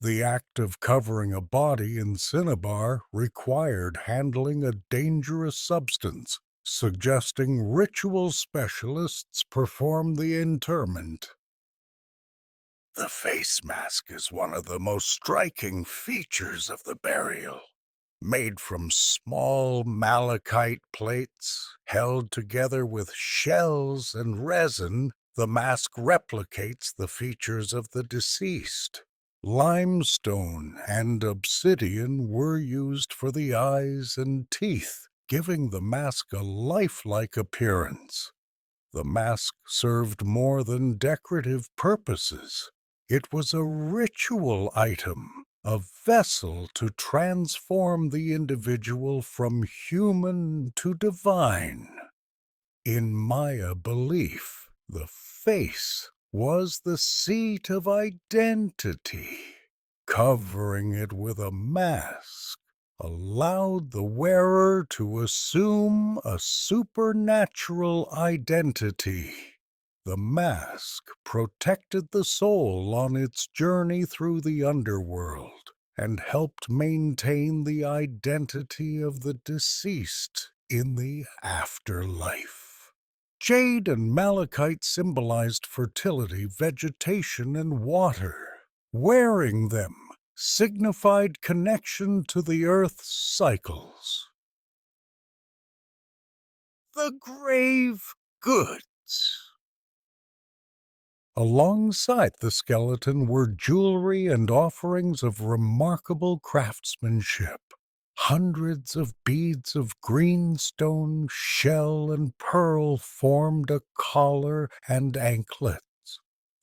Speaker 1: The act of covering a body in cinnabar required handling a dangerous substance, suggesting ritual specialists perform the interment. The face mask is one of the most striking features of the burial. Made from small malachite plates, held together with shells and resin, the mask replicates the features of the deceased. Limestone and obsidian were used for the eyes and teeth, giving the mask a lifelike appearance. The mask served more than decorative purposes. It was a ritual item, a vessel to transform the individual from human to divine. In Maya belief, the face was the seat of identity. Covering it with a mask allowed the wearer to assume a supernatural identity. The mask protected the soul on its journey through the underworld and helped maintain the identity of the deceased in the afterlife. Jade and malachite symbolized fertility, vegetation, and water. Wearing them signified connection to the earth's cycles. The grave goods. Alongside the skeleton were jewelry and offerings of remarkable craftsmanship. Hundreds of beads of green stone, shell, and pearl formed a collar and anklets.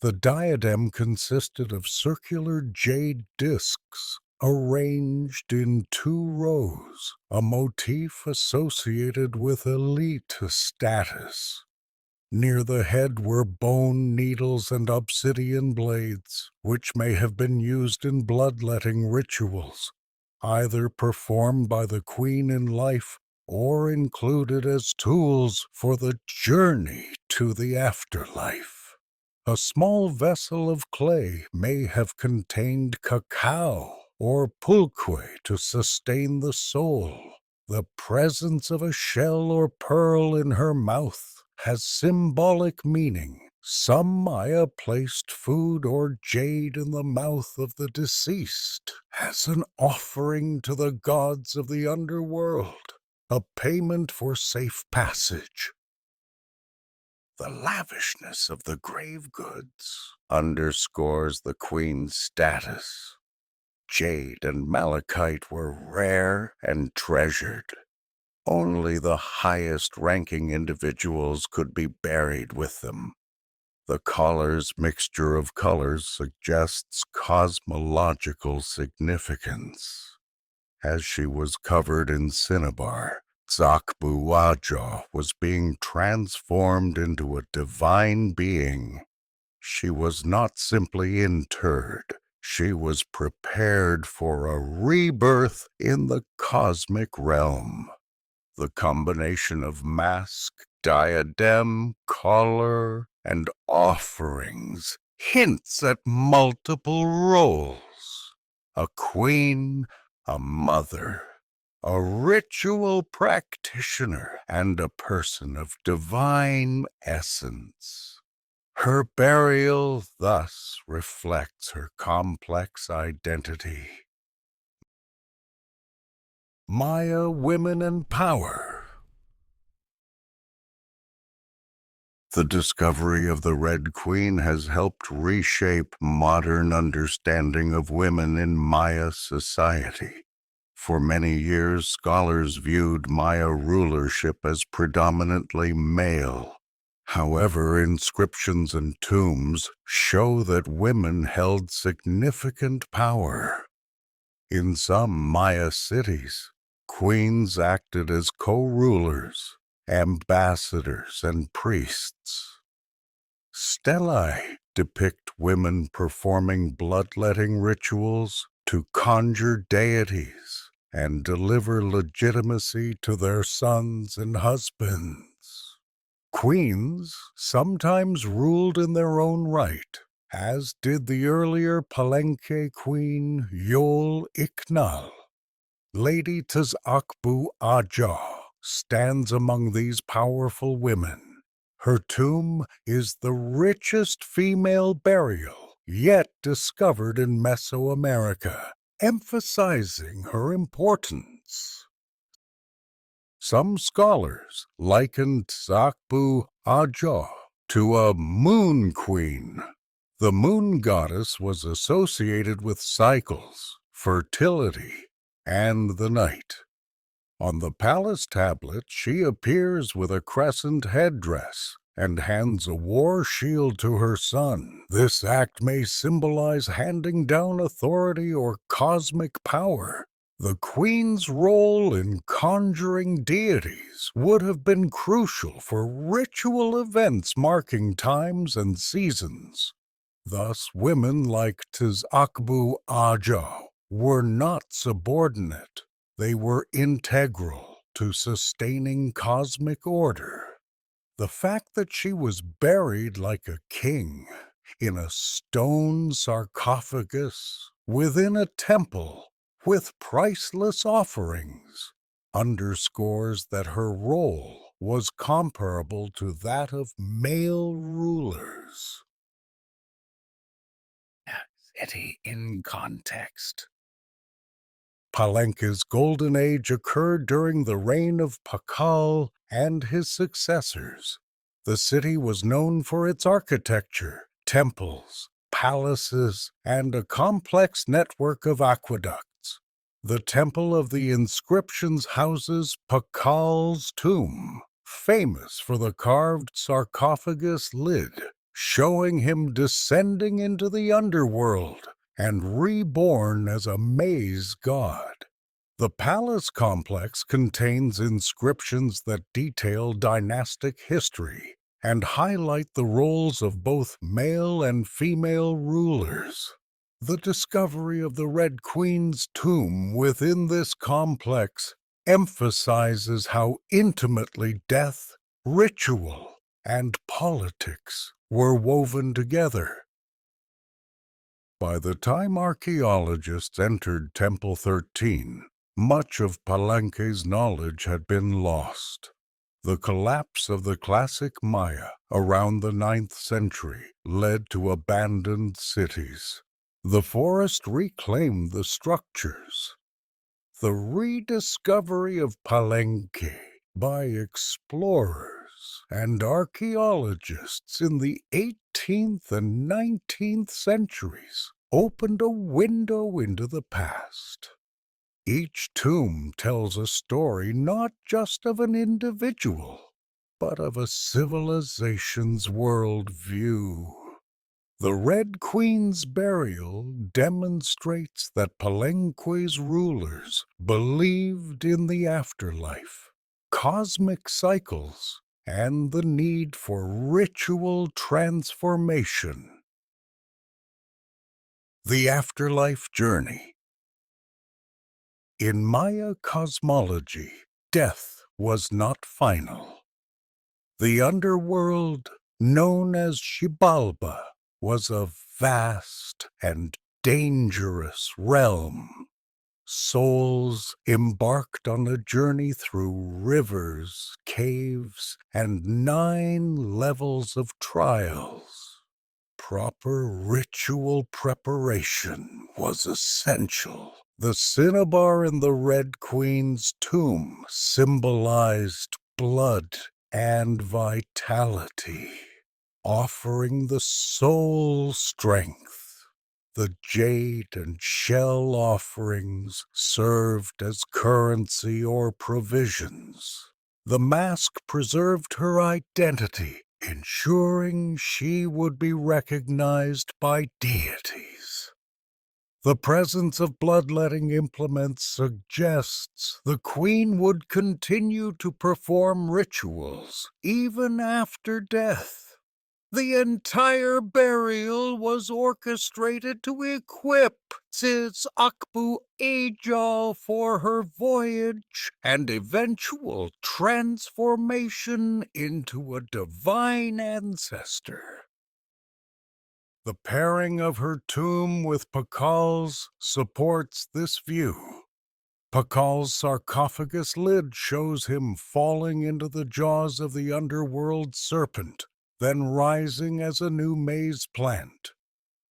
Speaker 1: The diadem consisted of circular jade discs arranged in 2 rows, a motif associated with elite status. Near the head were bone needles and obsidian blades, which may have been used in bloodletting rituals, either performed by the queen in life or included as tools for the journey to the afterlife. A small vessel of clay may have contained cacao or pulque to sustain the soul. The presence of a shell or pearl in her mouth has symbolic meaning. Some Maya placed food or jade in the mouth of the deceased as an offering to the gods of the underworld, a payment for safe passage. The lavishness of the grave goods underscores the queen's status. Jade and malachite were rare and treasured. Only the highest-ranking individuals could be buried with them. The collar's mixture of colors suggests cosmological significance. As she was covered in cinnabar, Zakbu Wajah was being transformed into a divine being. She was not simply interred. She was prepared for a rebirth in the cosmic realm. The combination of mask, diadem, collar, and offerings hints at multiple roles. A queen, a mother, a ritual practitioner, and a person of divine essence. Her burial thus reflects her complex identity. Maya Women and Power. The discovery of the Red Queen has helped reshape modern understanding of women in Maya society. For many years, scholars viewed Maya rulership as predominantly male. However, inscriptions and tombs show that women held significant power. In some Maya cities, queens acted as co-rulers, ambassadors, and priests. Stelae depict women performing bloodletting rituals to conjure deities and deliver legitimacy to their sons and husbands. Queens sometimes ruled in their own right, as did the earlier Palenque queen Yol Iknal. Lady Tazakbu Ajah stands among these powerful women. Her tomb is the richest female burial yet discovered in Mesoamerica, emphasizing her importance. Some scholars likened Tazakbu Ajah to a moon queen. The moon goddess was associated with cycles, fertility, and the night. On the palace tablet, she appears with a crescent headdress and hands a war shield to her son. This act may symbolize handing down authority or cosmic power. The queen's role in conjuring deities would have been crucial for ritual events marking times and seasons. Thus, women like Tizakbu Ajo were not subordinate. They were integral to sustaining cosmic order. The fact that she was buried like a king in a stone sarcophagus within a temple with priceless offerings underscores that her role was comparable to that of male rulers. City in context. Palenque's golden age occurred during the reign of Pakal and his successors. The city was known for its architecture, temples, palaces, and a complex network of aqueducts. The Temple of the Inscriptions houses Pakal's tomb, famous for the carved sarcophagus lid, showing him descending into the underworld and reborn as a maize god. The palace complex contains inscriptions that detail dynastic history and highlight the roles of both male and female rulers. The discovery of the Red Queen's tomb within this complex emphasizes how intimately death, ritual, and politics were woven together. By the time archaeologists entered Temple 13, much of Palenque's knowledge had been lost. The collapse of the classic Maya around the 9th century led to abandoned cities. The forest reclaimed the structures. The rediscovery of Palenque by explorers and archaeologists in the 18th and 19th centuries opened a window into the past. Each tomb tells a story not just of an individual, but of a civilization's worldview. The Red Queen's burial demonstrates that Palenque's rulers believed in the afterlife, cosmic cycles, and the need for ritual transformation. The Afterlife Journey. In Maya cosmology, death was not final. The underworld, known as Xibalba, was a vast and dangerous realm. Souls embarked on a journey through rivers, caves, and 9 levels of trials. Proper ritual preparation was essential. The cinnabar in the Red Queen's tomb symbolized blood and vitality, offering the soul strength. The jade and shell offerings served as currency or provisions. The mask preserved her identity, ensuring she would be recognized by deities. The presence of bloodletting implements suggests the queen would continue to perform rituals even after death. The entire burial was orchestrated to equip Tzitz-Akbu Ejal for her voyage and eventual transformation into a divine ancestor. The pairing of her tomb with Pakal's supports this view. Pakal's sarcophagus lid shows him falling into the jaws of the underworld serpent, then rising as a new maize plant.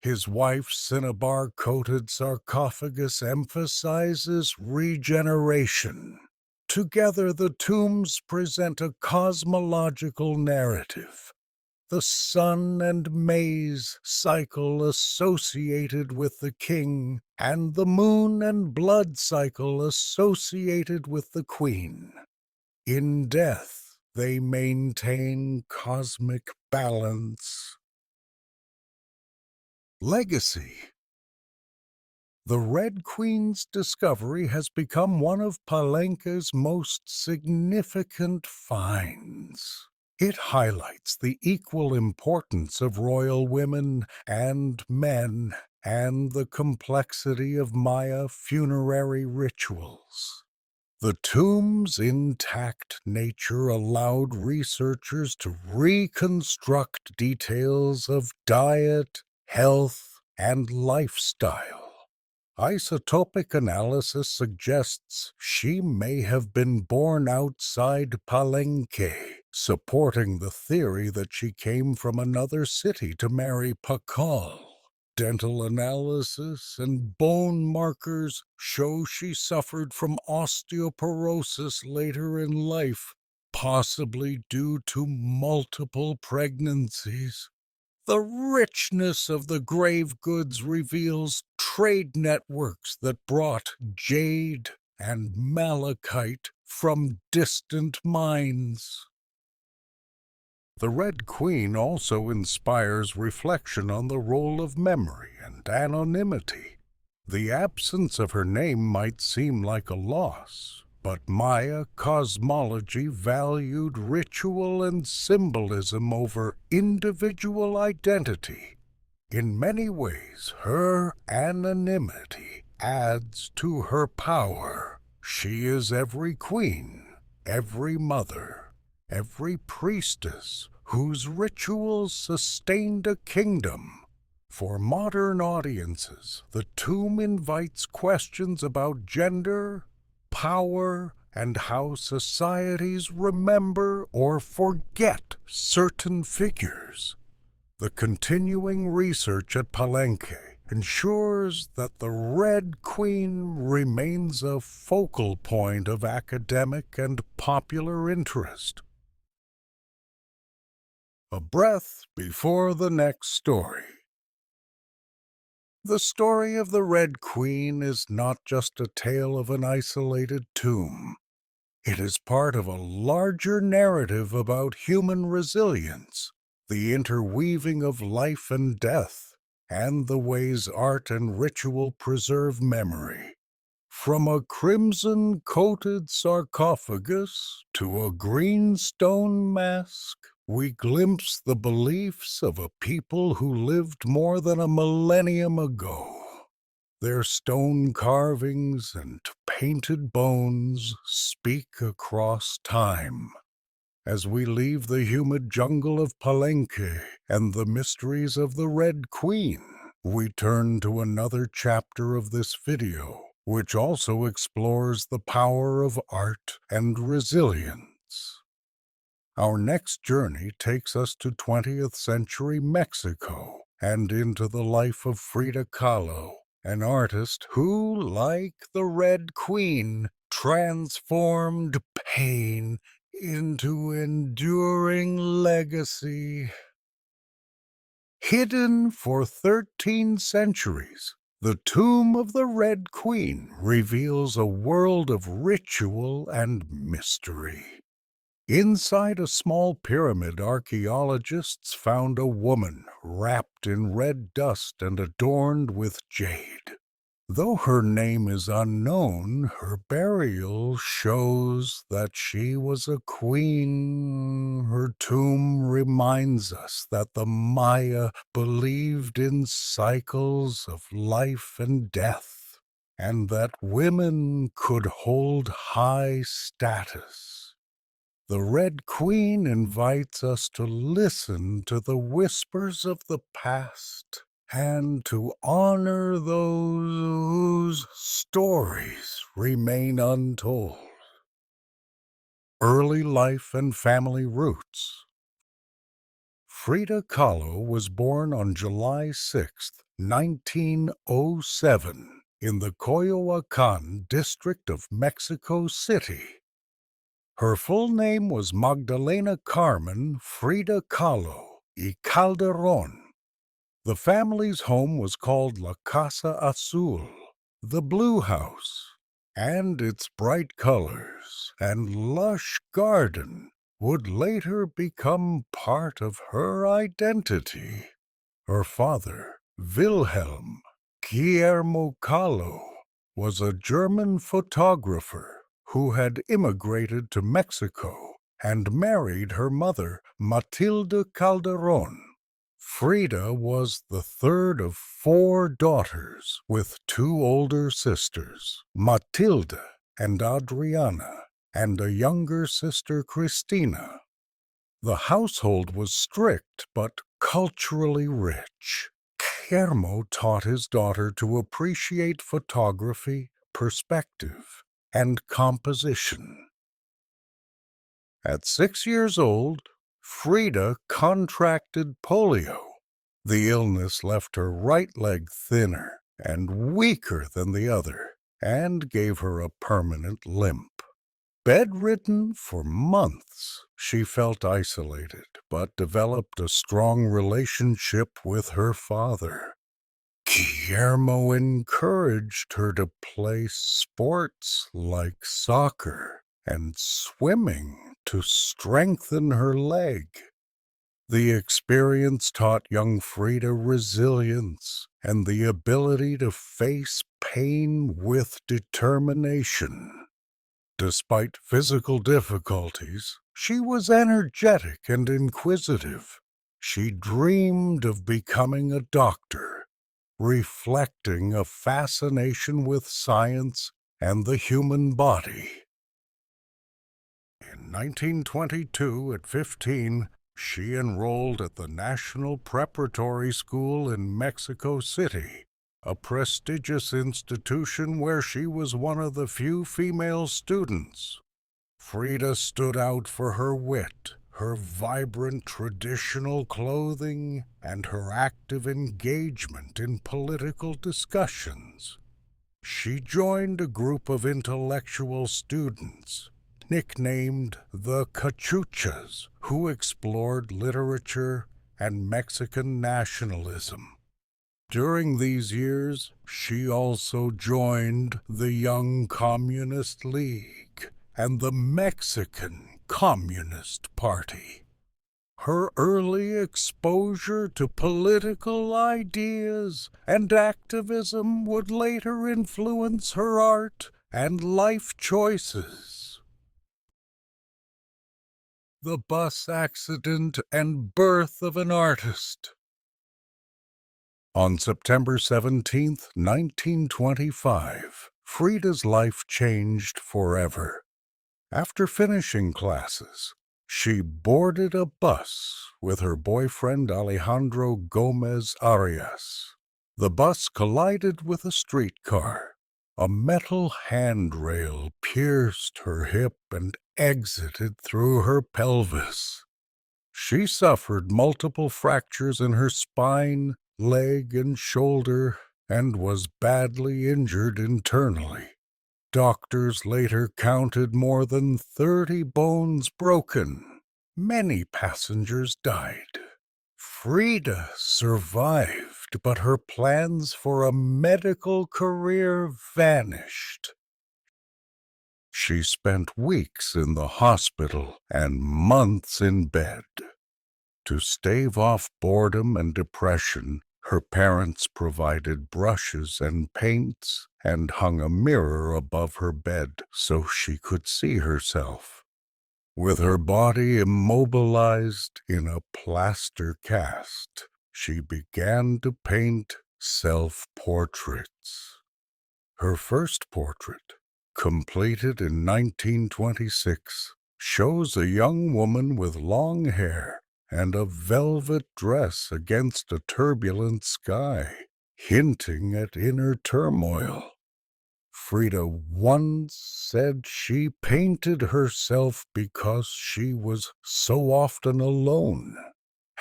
Speaker 1: His wife's cinnabar-coated sarcophagus emphasizes regeneration. Together, the tombs present a cosmological narrative. The sun and maize cycle associated with the king, and the moon and blood cycle associated with the queen. In death, they maintain cosmic balance. Legacy. The Red Queen's discovery has become one of Palenque's most significant finds. It highlights the equal importance of royal women and men and the complexity of Maya funerary rituals. The tomb's intact nature allowed researchers to reconstruct details of diet, health, and lifestyle. Isotopic analysis suggests she may have been born outside Palenque, supporting the theory that she came from another city to marry Pakal. Dental analysis and bone markers show she suffered from osteoporosis later in life, possibly due to multiple pregnancies. The richness of the grave goods reveals trade networks that brought jade and malachite from distant mines. The Red Queen also inspires reflection on the role of memory and anonymity. The absence of her name might seem like a loss, but Maya cosmology valued ritual and symbolism over individual identity. In many ways, her anonymity adds to her power. She is every queen, every mother, every priestess whose rituals sustained a kingdom. For modern audiences, the tomb invites questions about gender, power, and how societies remember or forget certain figures. The continuing research at Palenque ensures that the Red Queen remains a focal point of academic and popular interest. A breath before the next story. The story of the Red Queen is not just a tale of an isolated tomb. It is part of a larger narrative about human resilience, the interweaving of life and death, and the ways art and ritual preserve memory. From a crimson-coated sarcophagus to a green stone mask, we glimpse the beliefs of a people who lived more than a millennium ago. Their stone carvings and painted bones speak across time. As we leave the humid jungle of Palenque and the mysteries of the Red Queen, we turn to another chapter of this video, which also explores the power of art and resilience. Our next journey takes us to 20th century Mexico and into the life of Frida Kahlo, an artist who, like the Red Queen, transformed pain into enduring legacy. Hidden for 13 centuries, the tomb of the Red Queen reveals a world of ritual and mystery. Inside a small pyramid, archaeologists found a woman wrapped in red dust and adorned with jade. Though her name is unknown, her burial shows that she was a queen. Her tomb reminds us that the Maya believed in cycles of life and death, and that women could hold high status. The Red Queen invites us to listen to the whispers of the past and to honor those whose stories remain untold. Early life and family roots. Frida Kahlo was born on July 6, 1907, in the Coyoacan district of Mexico City. Her full name was Magdalena Carmen Frida Kahlo y Calderon. The family's home was called La Casa Azul, the Blue House, and its bright colors and lush garden would later become part of her identity. Her father, Wilhelm Guillermo Kahlo, was a German photographer who had immigrated to Mexico and married her mother, Matilde Calderon. Frida was the third of four daughters, with two older sisters, Matilde and Adriana, and a younger sister, Christina. The household was strict but culturally rich. Guillermo taught his daughter to appreciate photography, perspective, and composition. At 6 years old, Frida contracted polio. The illness left her right leg thinner and weaker than the other, and gave her a permanent limp. Bedridden for months, she felt isolated, but developed a strong relationship with her father. Guillermo encouraged her to play sports like soccer and swimming to strengthen her leg. The experience taught young Frida resilience and the ability to face pain with determination. Despite physical difficulties, she was energetic and inquisitive. She dreamed of becoming a doctor, reflecting a fascination with science and the human body. In 1922, at 15, she enrolled at the National Preparatory School in Mexico City, a prestigious institution where she was one of the few female students. Frida stood out for her wit, her vibrant traditional clothing, and her active engagement in political discussions. She joined a group of intellectual students, nicknamed the Cachuchas, who explored literature and Mexican nationalism. During these years, she also joined the Young Communist League and the Mexican Communist Party. Her early exposure to political ideas and activism would later influence her art and life choices. The bus accident and birth of an artist. On September 17, 1925, Frida's life changed forever. After finishing classes, she boarded a bus with her boyfriend Alejandro Gomez Arias. The bus collided with a streetcar. A metal handrail pierced her hip and exited through her pelvis. She suffered multiple fractures in her spine, leg, and shoulder, and was badly injured internally. Doctors later counted more than 30 bones broken. Many passengers died. Frida survived, but her plans for a medical career vanished. She spent weeks in the hospital and months in bed. To stave off boredom and depression, her parents provided brushes and paints and hung a mirror above her bed so she could see herself. With her body immobilized in a plaster cast, she began to paint self-portraits. Her first portrait, completed in 1926, shows a young woman with long hair and a velvet dress against a turbulent sky, hinting at inner turmoil. Frida once said she painted herself because she was so often alone,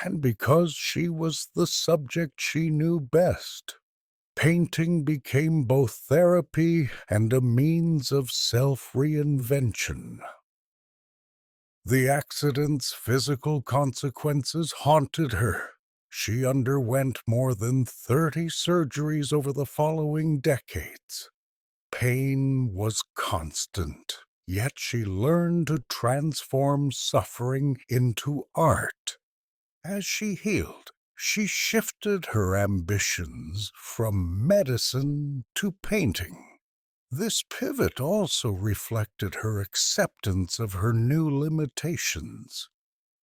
Speaker 1: and because she was the subject she knew best. Painting became both therapy and a means of self-reinvention. The accident's physical consequences haunted her. She underwent more than 30 surgeries over the following decades. Pain was constant, Yet she learned to transform suffering into art. As she healed, she shifted her ambitions from medicine to painting. This pivot also reflected her acceptance of her new limitations.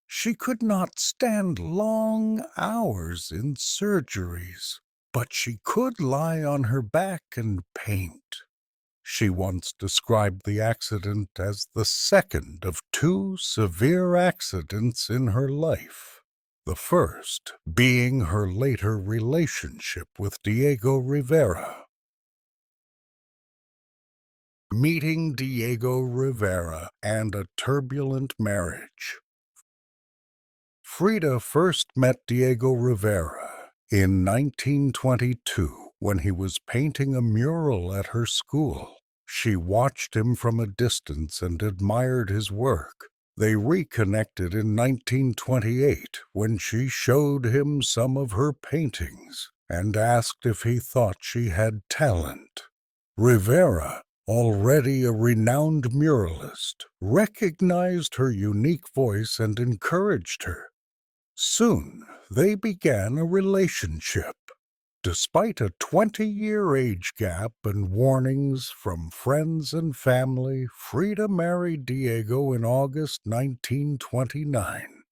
Speaker 1: She could not stand long hours in surgeries, but she could lie on her back and paint. She once described the accident as the second of two severe accidents in her life, the first being her later relationship with Diego Rivera. Meeting Diego Rivera and a turbulent marriage. Frida first met Diego Rivera in 1922 when he was painting a mural at her school. She watched him from a distance and admired his work. They reconnected in 1928 when she showed him some of her paintings and asked if he thought she had talent. Rivera, already a renowned muralist, recognized her unique voice and encouraged her. Soon, they began a relationship. Despite a 20-year age gap and warnings from friends and family, Frida married Diego in August 1929.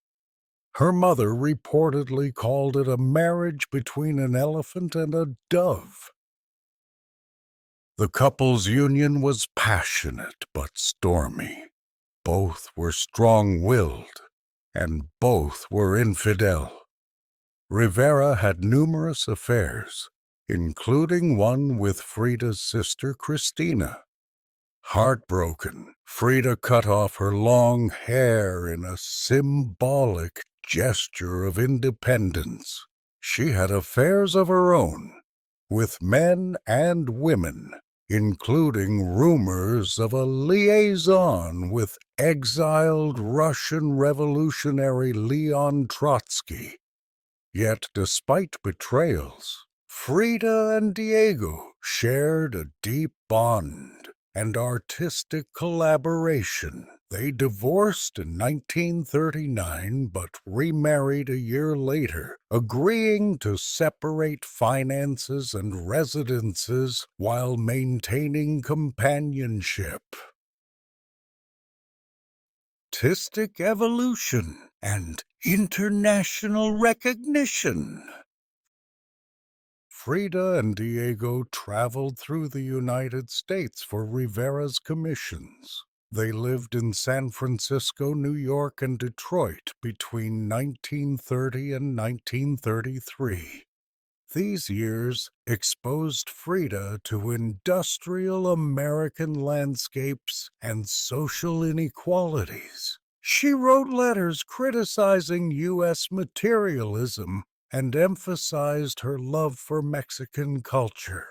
Speaker 1: Her mother reportedly called it a marriage between an elephant and a dove. The couple's union was passionate but stormy. Both were strong-willed, and both were infidel. Rivera had numerous affairs, including one with Frida's sister Christina. Heartbroken, Frida cut off her long hair in a symbolic gesture of independence. She had affairs of her own, with men and women, including rumors of a liaison with exiled Russian revolutionary Leon Trotsky. Yet, despite betrayals, Frida and Diego shared a deep bond and artistic collaboration. They divorced in 1939 but remarried a year later, agreeing to separate finances and residences while maintaining companionship. Artistic evolution and international recognition. Frida and Diego traveled through the United States for Rivera's commissions. They lived in San Francisco, New York, and Detroit between 1930 and 1933. These years exposed Frida to industrial American landscapes and social inequalities. She wrote letters criticizing U.S. materialism and emphasized her love for Mexican culture.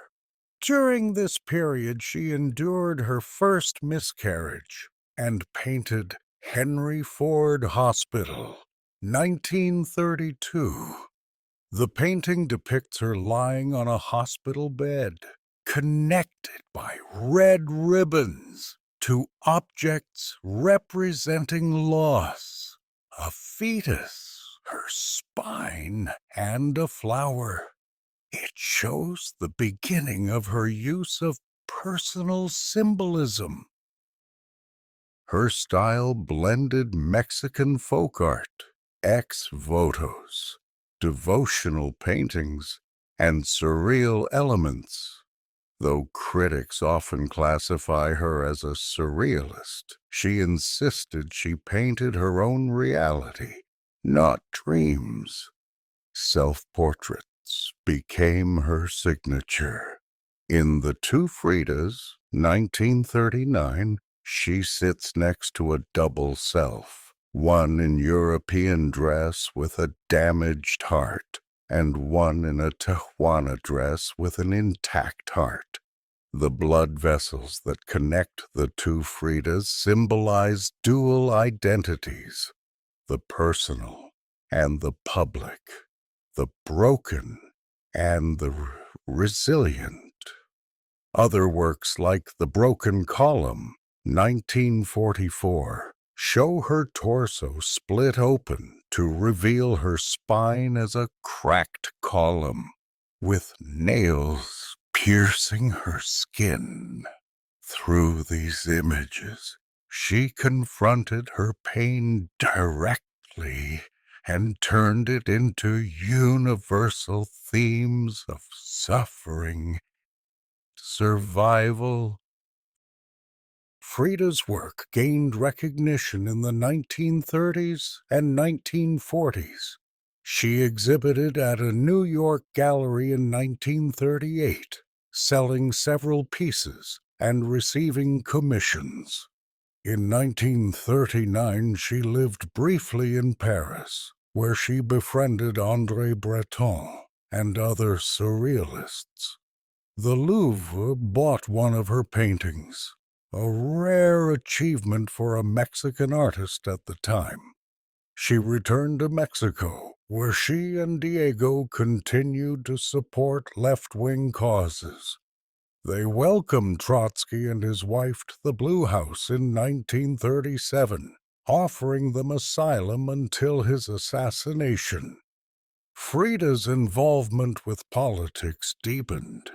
Speaker 1: During this period, she endured her first miscarriage and painted Henry Ford Hospital, 1932. The painting depicts her lying on a hospital bed, connected by red ribbons to objects representing loss, a fetus, her spine, and a flower. It shows the beginning of her use of personal symbolism. Her style blended Mexican folk art, ex votos, devotional paintings, and surreal elements. Though critics often classify her as a surrealist, she insisted she painted her own reality, not dreams. Self-portraits became her signature. In The Two Fridas, 1939, she sits next to a double self, one in European dress with a damaged heart, and one in a Tijuana dress with an intact heart. The blood vessels that connect the two Fridas symbolize dual identities, the personal and the public, the broken and the resilient. Other works like The Broken Column, 1944. Show her torso split open to reveal her spine as a cracked column, with nails piercing her skin. Through these images, she confronted her pain directly and turned it into universal themes of suffering, survival. Frida's work gained recognition in the 1930s and 1940s. She exhibited at a New York gallery in 1938, selling several pieces and receiving commissions. In 1939, she lived briefly in Paris, where she befriended André Breton and other surrealists. The Louvre bought one of her paintings, a rare achievement for a Mexican artist at the time. She returned to Mexico, where she and Diego continued to support left-wing causes. They welcomed Trotsky and his wife to the Blue House in 1937, offering them asylum until his assassination. Frida's involvement with politics deepened.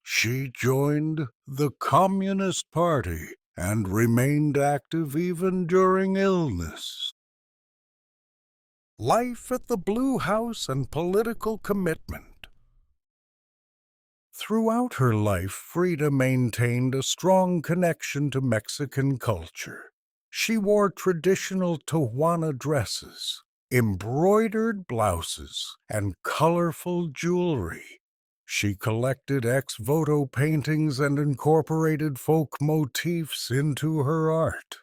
Speaker 1: She joined the Communist Party and remained active even during illness. Life at the Blue House and political commitment. Throughout her life, Frida maintained a strong connection to Mexican culture. She wore traditional Tijuana dresses, embroidered blouses, and colorful jewelry. She collected ex-voto paintings and incorporated folk motifs into her art.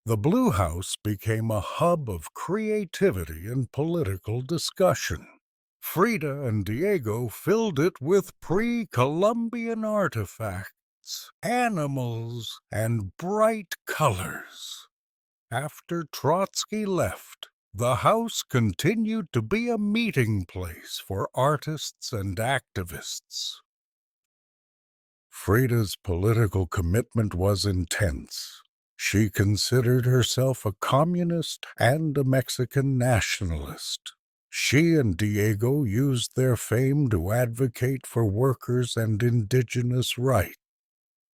Speaker 1: The Blue House became a hub of creativity and political discussion. Frida and Diego filled it with pre-Columbian artifacts, animals, and bright colors. After Trotsky left, the house continued to be a meeting place for artists and activists. Frida's political commitment was intense. She considered herself a communist and a Mexican nationalist. She and Diego used their fame to advocate for workers and indigenous rights.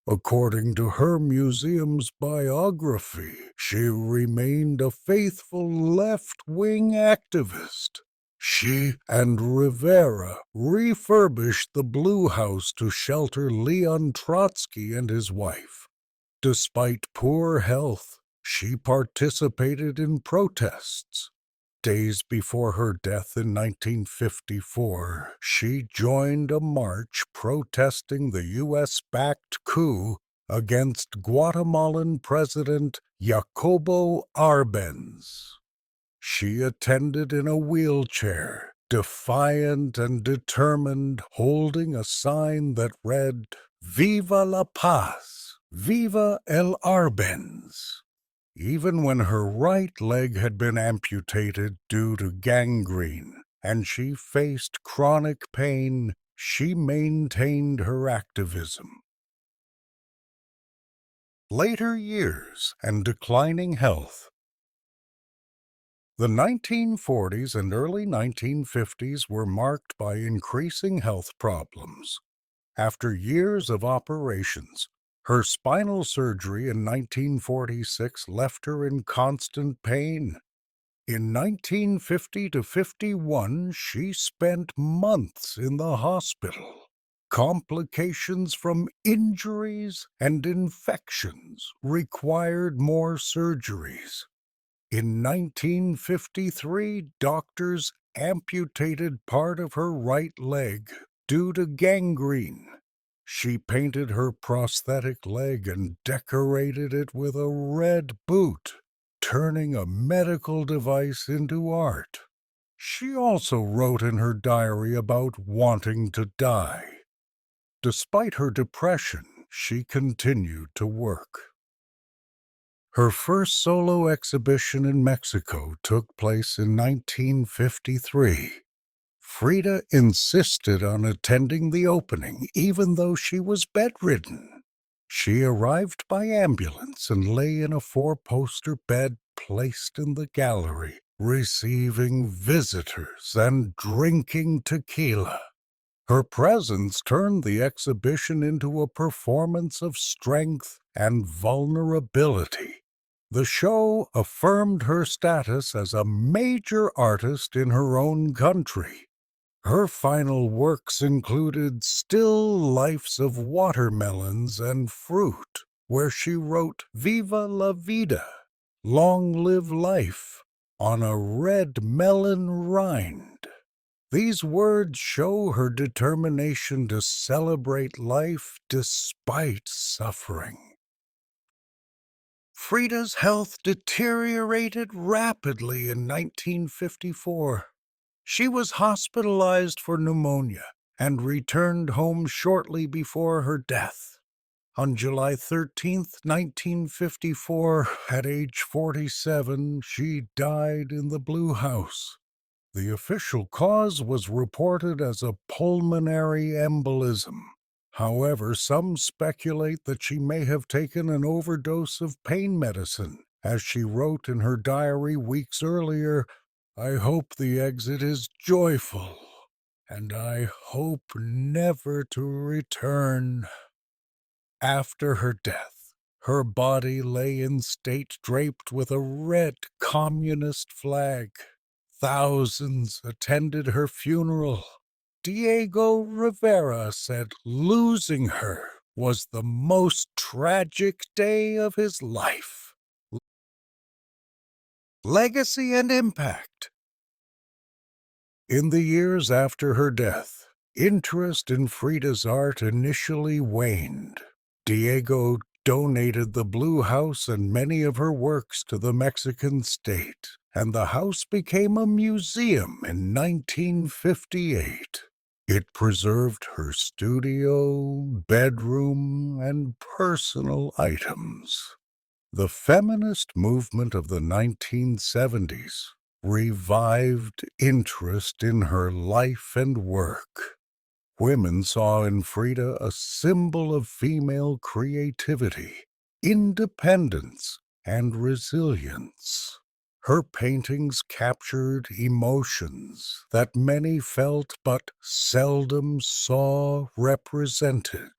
Speaker 1: According to her museum's biography, she remained a faithful left-wing activist. She and Rivera refurbished the Blue House to shelter Leon Trotsky and his wife. Despite poor health, she participated in protests. Days before her death in 1954, she joined a march protesting the U.S.-backed coup against Guatemalan President Jacobo Arbenz. She attended in a wheelchair, defiant and determined, holding a sign that read, "Viva la Paz! Viva el Arbenz!" Even when her right leg had been amputated due to gangrene and she faced chronic pain, she maintained her activism. Later years and declining health. The 1940s and early 1950s were marked by increasing health problems. After years of operations, her spinal surgery in 1946 left her in constant pain. In 1950 to 51, she spent months in the hospital. Complications from injuries and infections required more surgeries. In 1953, doctors amputated part of her right leg due to gangrene. She painted her prosthetic leg and decorated it with a red boot, turning a medical device into art. She also wrote in her diary about wanting to die. Despite her depression, she continued to work. Her first solo exhibition in Mexico took place in 1953. Frida insisted on attending the opening even though she was bedridden. She arrived by ambulance and lay in a four-poster bed placed in the gallery, receiving visitors and drinking tequila. Her presence turned the exhibition into a performance of strength and vulnerability. The show affirmed her status as a major artist in her own country. Her final works included still lifes of watermelons and fruit, where she wrote "Viva la vida," "Long live life," on a red melon rind. These words show her determination to celebrate life despite suffering. Frida's health deteriorated rapidly in 1954. She was hospitalized for pneumonia and returned home shortly before her death. On July 13th, 1954, at age 47, she died in the Blue House. The official cause was reported as a pulmonary embolism. However, some speculate that she may have taken an overdose of pain medicine. As she wrote in her diary weeks earlier, "I hope the exit is joyful, and I hope never to return." After her death, her body lay in state draped with a red communist flag. Thousands attended her funeral. Diego Rivera said losing her was the most tragic day of his life. Legacy and impact. In the years after her death, interest in Frida's art initially waned. Diego donated the Blue House and many of her works to the Mexican state, and the house became a museum in 1958. It preserved her studio, bedroom, and personal items. The feminist movement of the 1970s revived interest in her life and work. Women saw in Frida a symbol of female creativity, independence, and resilience. Her paintings captured emotions that many felt but seldom saw represented.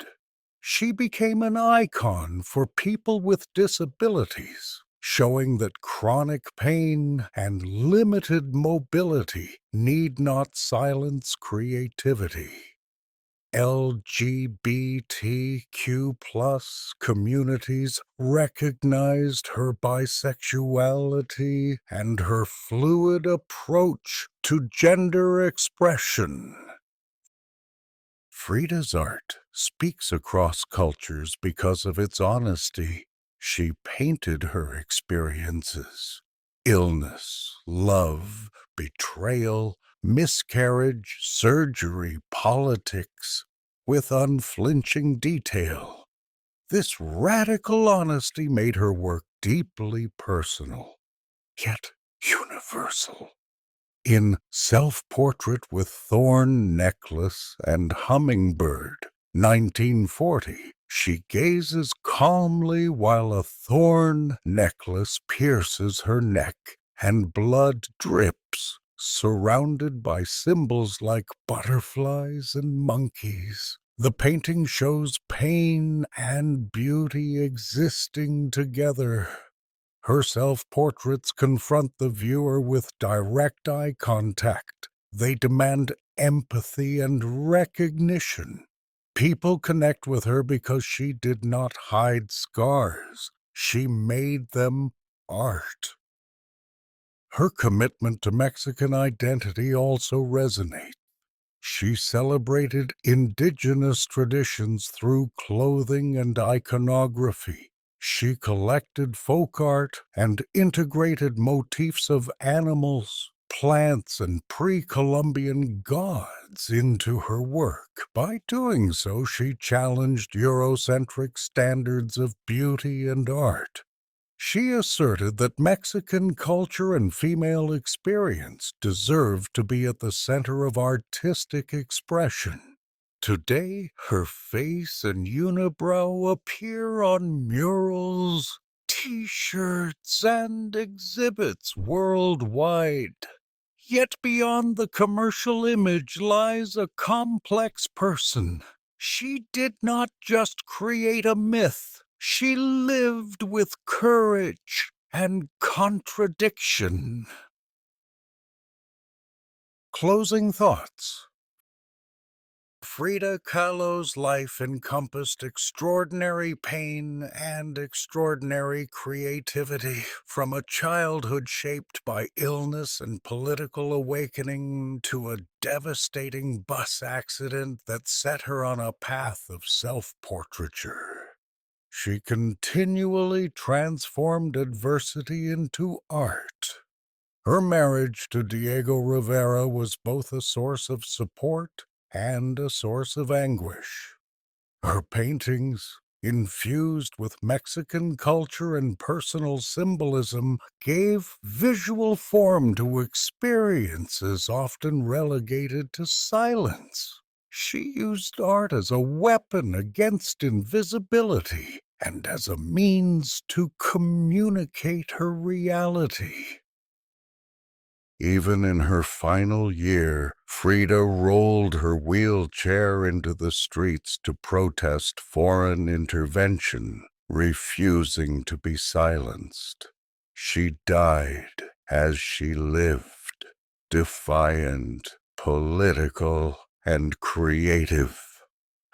Speaker 1: She became an icon for people with disabilities, showing that chronic pain and limited mobility need not silence creativity. LGBTQ+ communities recognized her bisexuality and her fluid approach to gender expression. Frida's art speaks across cultures because of its honesty. She painted her experiences: illness, love, betrayal, miscarriage, surgery, politics, with unflinching detail. This radical honesty made her work deeply personal, yet universal. In Self-Portrait with Thorn Necklace and Hummingbird, 1940, she gazes calmly while a thorn necklace pierces her neck and blood drips, surrounded by symbols like butterflies and monkeys. The painting shows pain and beauty existing together. Her self-portraits confront the viewer with direct eye contact. They demand empathy and recognition. People connect with her because she did not hide scars. She made them art. Her commitment to Mexican identity also resonates. She celebrated indigenous traditions through clothing and iconography. She collected folk art and integrated motifs of animals, plants, and pre-Columbian gods into her work. By doing so, she challenged Eurocentric standards of beauty and art. She asserted that Mexican culture and female experience deserved to be at the center of artistic expression. Today, her face and unibrow appear on murals, T-shirts, and exhibits worldwide. Yet beyond the commercial image lies a complex person. She did not just create a myth. She lived with courage and contradiction. Closing thoughts. Frida Kahlo's life encompassed extraordinary pain and extraordinary creativity, from a childhood shaped by illness and political awakening to a devastating bus accident that set her on a path of self-portraiture. She continually transformed adversity into art. Her marriage to Diego Rivera was both a source of support and a source of anguish. Her paintings, infused with Mexican culture and personal symbolism, gave visual form to experiences often relegated to silence. She used art as a weapon against invisibility and as a means to communicate her reality. Even in her final year, Frida rolled her wheelchair into the streets to protest foreign intervention, refusing to be silenced. She died as she lived, defiant, political, and creative.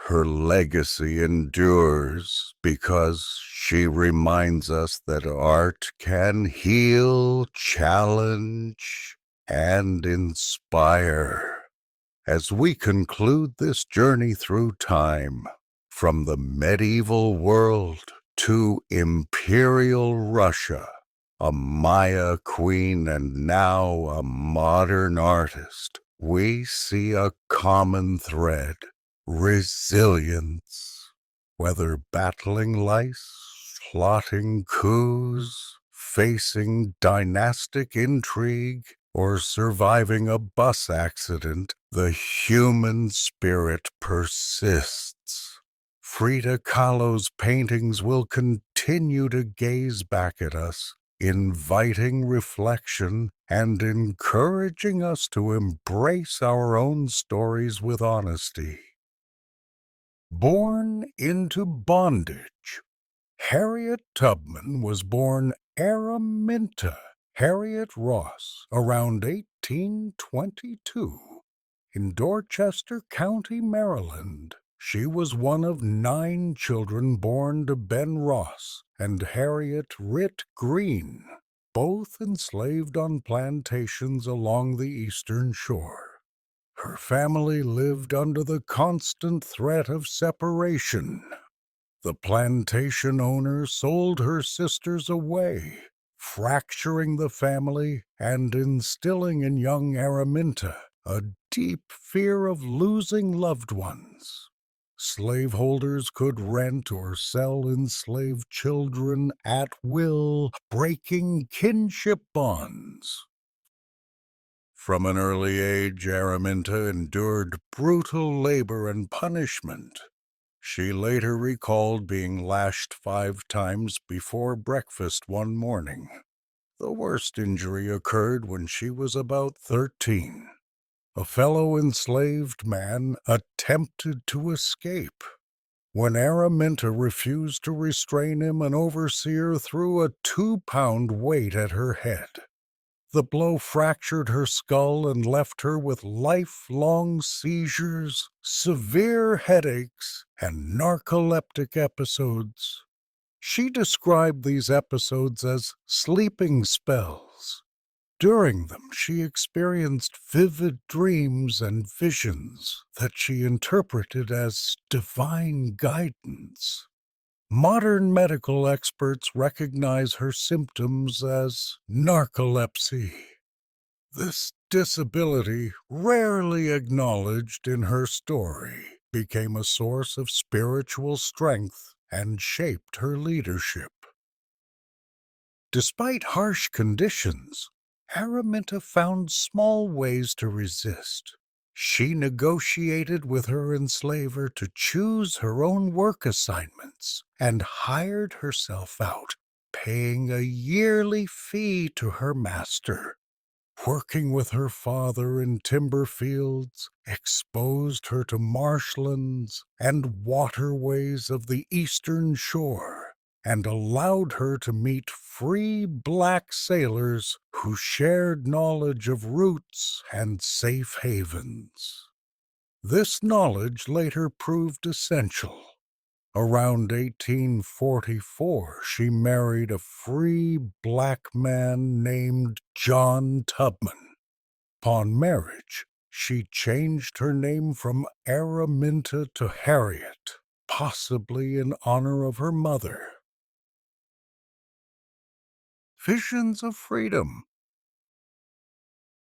Speaker 1: Her legacy endures because she reminds us that art can heal, challenge, and inspire. As we conclude this journey through time, from the medieval world to imperial Russia, a Maya queen and now a modern artist, we see a common thread: resilience. Whether battling lice, plotting coups, facing dynastic intrigue, or surviving a bus accident, the human spirit persists. Frida Kahlo's paintings will continue to gaze back at us, inviting reflection and encouraging us to embrace our own stories with honesty. Born into bondage. Harriet Tubman was born Araminta Harriet Ross around 1822 in Dorchester County, Maryland. She was one of 9 children born to Ben Ross and Harriet Rit Green, both enslaved on plantations along the eastern shore. Her family lived under the constant threat of separation. The plantation owner sold her sisters away, fracturing the family and instilling in young Araminta a deep fear of losing loved ones. Slaveholders could rent or sell enslaved children at will, breaking kinship bonds. From an early age, Araminta endured brutal labor and punishment. She later recalled being lashed 5 times before breakfast one morning. The worst injury occurred when she was about 13. A fellow enslaved man attempted to escape. When Araminta refused to restrain him, an overseer threw a 2-pound weight at her head. The blow fractured her skull and left her with lifelong seizures, severe headaches, and narcoleptic episodes. She described these episodes as sleeping spells. During them, she experienced vivid dreams and visions that she interpreted as divine guidance. Modern medical experts recognize her symptoms as narcolepsy. This disability, rarely acknowledged in her story, became a source of spiritual strength and shaped her leadership. Despite harsh conditions, Araminta found small ways to resist. She negotiated with her enslaver to choose her own work assignments and hired herself out, paying a yearly fee to her master. Working with her father in timber fields exposed her to marshlands and waterways of the eastern shore, and allowed her to meet free black sailors who shared knowledge of routes and safe havens. This knowledge later proved essential. Around 1844, she married a free black man named John Tubman. Upon marriage, she changed her name from Araminta to Harriet, possibly in honor of her mother. Visions of freedom.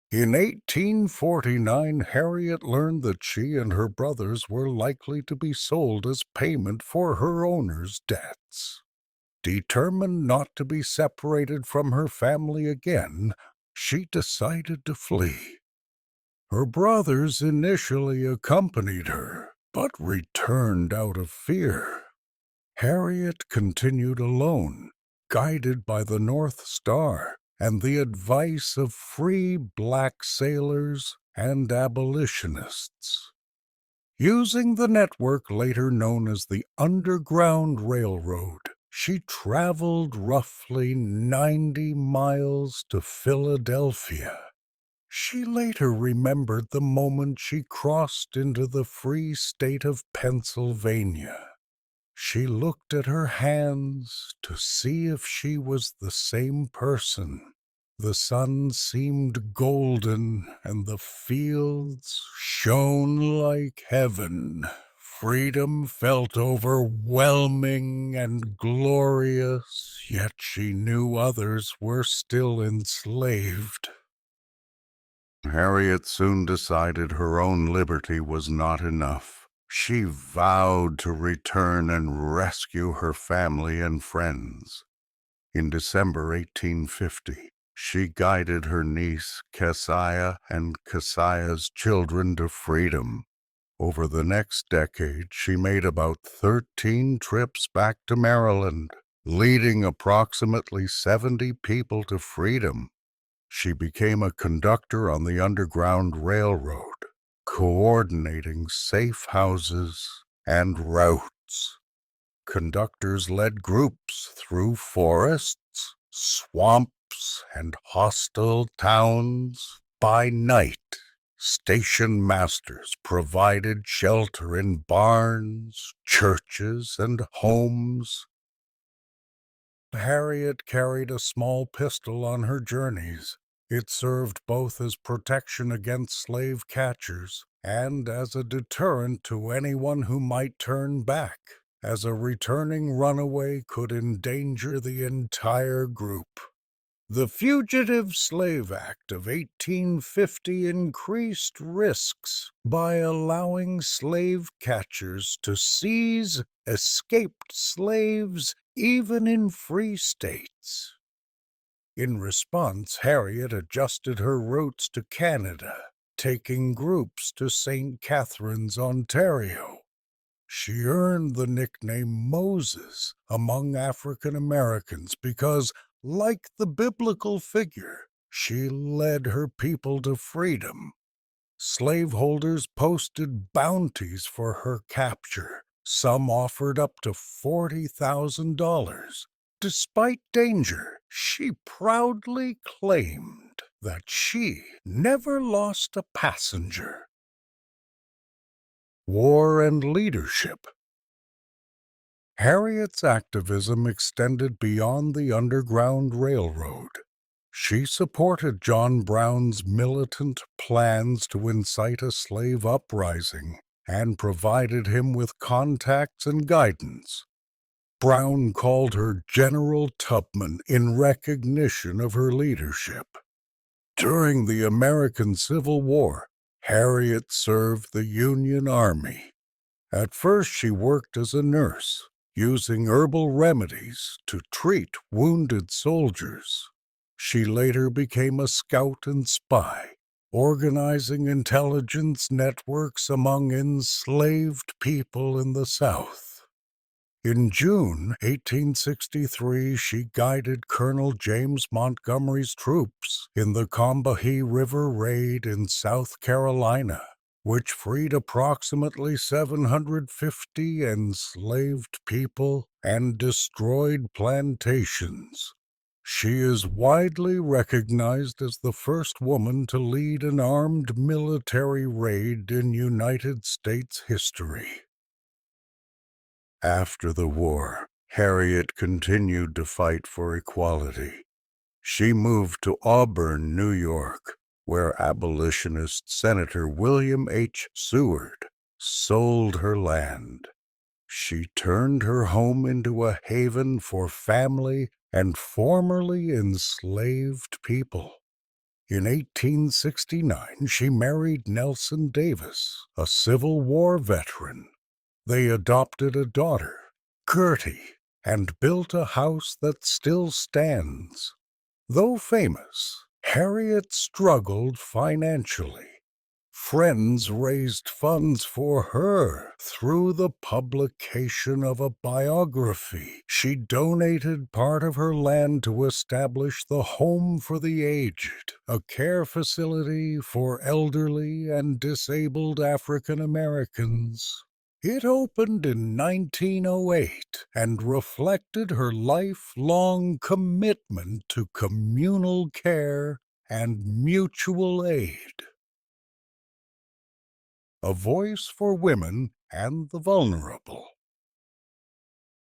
Speaker 1: In 1849, Harriet learned that she and her brothers were likely to be sold as payment for her owner's debts. Determined not to be separated from her family again, she decided to flee. Her brothers initially accompanied her, but returned out of fear. Harriet continued alone, guided by the North Star and the advice of free black sailors and abolitionists. Using the network later known as the Underground Railroad, she traveled roughly 90 miles to Philadelphia. She later remembered the moment she crossed into the free state of Pennsylvania. She looked at her hands to see if she was the same person. The sun seemed golden, and the fields shone like heaven. Freedom felt overwhelming and glorious, yet she knew others were still enslaved. Harriet soon decided her own liberty was not enough. She vowed to return and rescue her family and friends. In December 1850, she guided her niece Keziah and Keziah's children to freedom. Over the next decade, she made about 13 trips back to Maryland, leading approximately 70 people to freedom. She became a conductor on the Underground Railroad, coordinating safe houses and routes. Conductors led groups through forests, swamps, and hostile towns. By night, station masters provided shelter in barns, churches, and homes. Harriet carried a small pistol on her journeys. It served both as protection against slave catchers and as a deterrent to anyone who might turn back, as a returning runaway could endanger the entire group. The Fugitive Slave Act of 1850 increased risks by allowing slave catchers to seize escaped slaves even in free states. In response, Harriet adjusted her routes to Canada, taking groups to St. Catharines, Ontario. She earned the nickname Moses among African Americans because, like the biblical figure, she led her people to freedom. Slaveholders posted bounties for her capture. Some offered up to $40,000. Despite danger, she proudly claimed that she never lost a passenger. War and leadership. Harriet's activism extended beyond the Underground Railroad. She supported John Brown's militant plans to incite a slave uprising and provided him with contacts and guidance. Brown called her General Tubman in recognition of her leadership. During the American Civil War, Harriet served the Union Army. At first, she worked as a nurse, using herbal remedies to treat wounded soldiers. She later became a scout and spy, organizing intelligence networks among enslaved people in the South. In June 1863, she guided Colonel James Montgomery's troops in the Combahee River Raid in South Carolina, which freed approximately 750 enslaved people and destroyed plantations. She is widely recognized as the first woman to lead an armed military raid in United States history. After the war, Harriet continued to fight for equality. She moved to Auburn, New York, where abolitionist Senator William H. Seward sold her land. She turned her home into a haven for family and formerly enslaved people. In 1869, she married Nelson Davis, a Civil War veteran. They adopted a daughter, Gertie, and built a house that still stands. Though famous, Harriet struggled financially. Friends raised funds for her through the publication of a biography. She donated part of her land to establish the Home for the Aged, a care facility for elderly and disabled African Americans. It opened in 1908 and reflected her lifelong commitment to communal care and mutual aid. A voice for women and the vulnerable.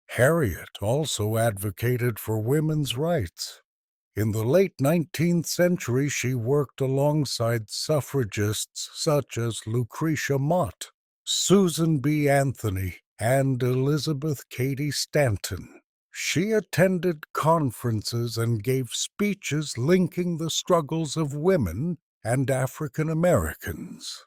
Speaker 1: Harriet also advocated for women's rights. In the late 19th century, she worked alongside suffragists such as Lucretia Mott, Susan B. Anthony, and Elizabeth Cady Stanton. She attended conferences and gave speeches linking the struggles of women and African Americans.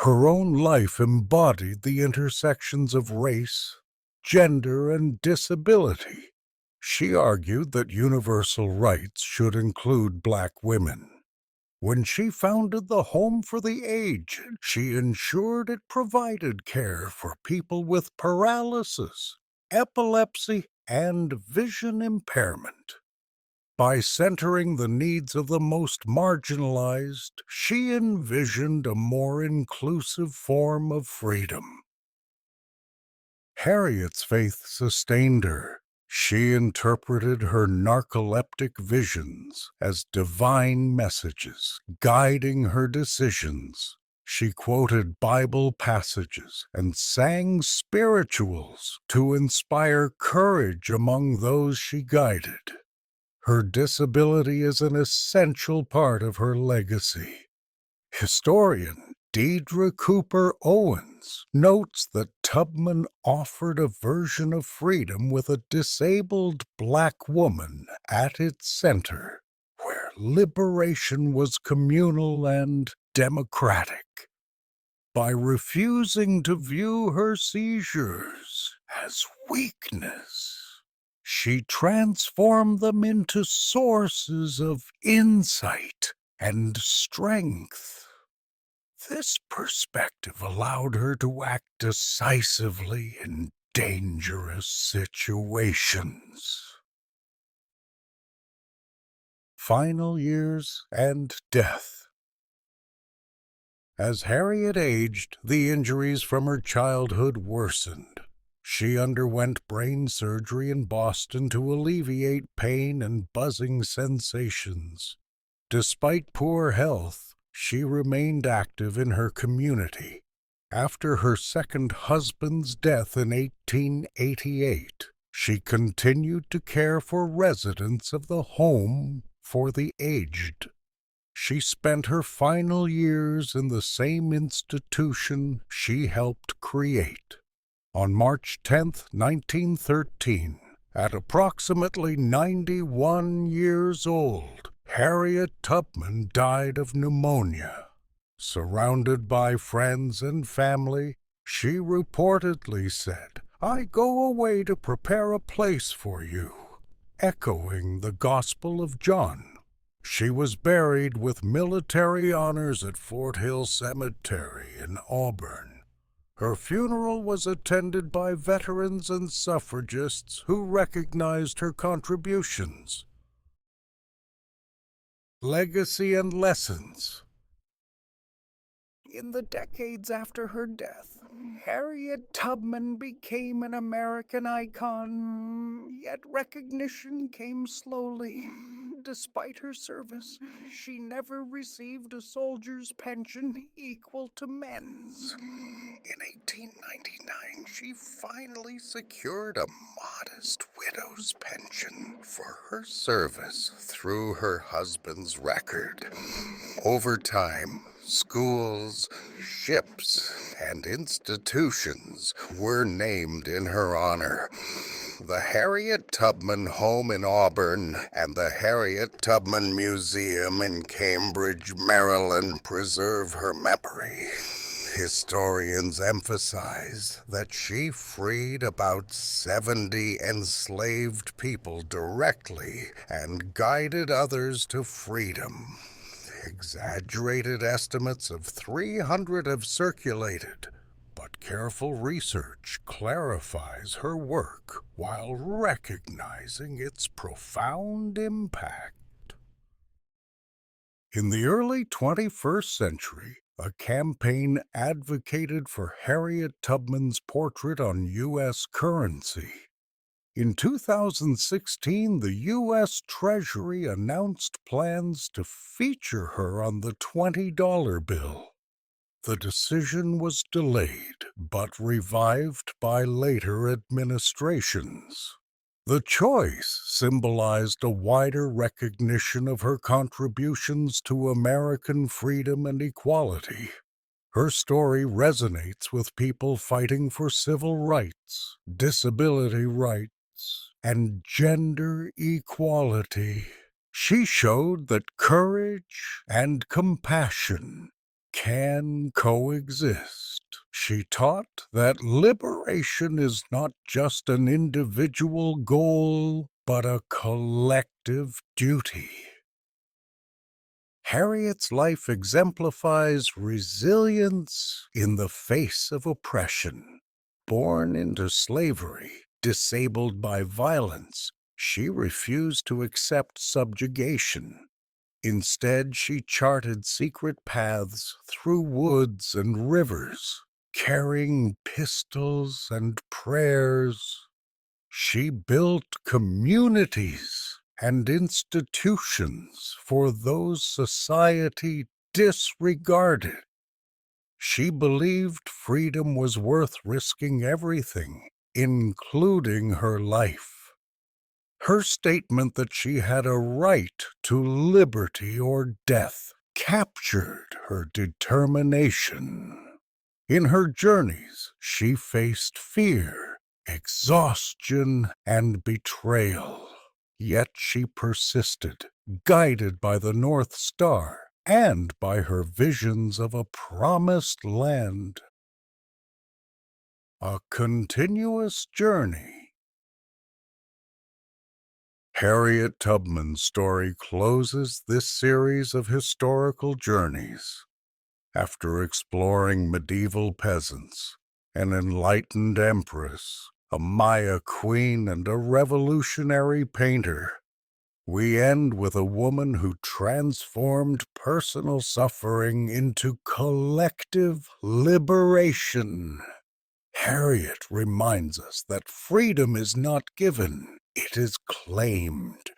Speaker 1: Her own life embodied the intersections of race, gender, and disability. She argued that universal rights should include Black women. When she founded the Home for the Aged, she ensured it provided care for people with paralysis, epilepsy, and vision impairment. By centering the needs of the most marginalized, she envisioned a more inclusive form of freedom. Harriet's faith sustained her. She interpreted her narcoleptic visions as divine messages, guiding her decisions. She quoted Bible passages and sang spirituals to inspire courage among those she guided. Her disability is an essential part of her legacy. Historian Deidre Cooper Owens notes that Tubman offered a version of freedom with a disabled Black woman at its center, where liberation was communal and democratic. By refusing to view her seizures as weakness, she transformed them into sources of insight and strength. This perspective allowed her to act decisively in dangerous situations. Final years and death. As Harriet aged, the injuries from her childhood worsened. She underwent brain surgery in Boston to alleviate pain and buzzing sensations. Despite poor health, she remained active in her community. After her second husband's death in 1888, she continued to care for residents of the Home for the Aged. She spent her final years in the same institution she helped create. On March 10, 1913, at approximately 91 years old, Harriet Tubman died of pneumonia. Surrounded by friends and family, she reportedly said, "I go away to prepare a place for you," echoing the Gospel of John. She was buried with military honors at Fort Hill Cemetery in Auburn. Her funeral was attended by veterans and suffragists who recognized her contributions. Legacy and lessons. In the decades after her death, Harriet Tubman became an American icon, yet recognition came slowly. Despite her service, she never received a soldier's pension equal to men's. In 1899, she finally secured a modest widow's pension for her service through her husband's record. Over time, schools, ships, and institutions were named in her honor. The Harriet Tubman Home in Auburn and the Harriet Tubman Museum in Cambridge, Maryland preserve her memory. Historians emphasize that she freed about 70 enslaved people directly and guided others to freedom. Exaggerated estimates of 300 have circulated, but careful research clarifies her work while recognizing its profound impact. In the early 21st century, a campaign advocated for Harriet Tubman's portrait on U.S. currency. In 2016, the U.S. Treasury announced plans to feature her on the $20 bill. The decision was delayed, but revived by later administrations. The choice symbolized a wider recognition of her contributions to American freedom and equality. Her story resonates with people fighting for civil rights, disability rights, and gender equality. She showed that courage and compassion can coexist. She taught that liberation is not just an individual goal, but a collective duty. Harriet's life exemplifies resilience in the face of oppression. Born into slavery, disabled by violence, she refused to accept subjugation. Instead, she charted secret paths through woods and rivers, carrying pistols and prayers. She built communities and institutions for those society disregarded. She believed freedom was worth risking everything, including her life. Her statement that she had a right to liberty or death captured her determination. In her journeys, she faced fear, exhaustion, and betrayal. Yet she persisted, guided by the North Star and by her visions of a promised land. A continuous journey. Harriet Tubman's story closes this series of historical journeys. After exploring medieval peasants, an enlightened empress, a Maya queen, and a revolutionary painter, we end with a woman who transformed personal suffering into collective liberation. Harriet reminds us that freedom is not given, it is claimed.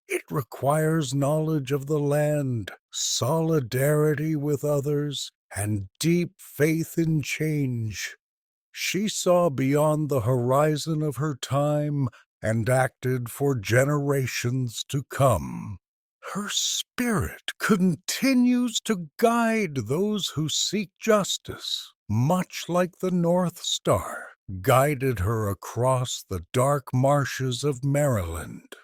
Speaker 1: It requires knowledge of the land, solidarity with others, and deep faith in change. She saw beyond the horizon of her time and acted for generations to come. Her spirit continues to guide those who seek justice, much like the North Star guided her across the dark marshes of Maryland.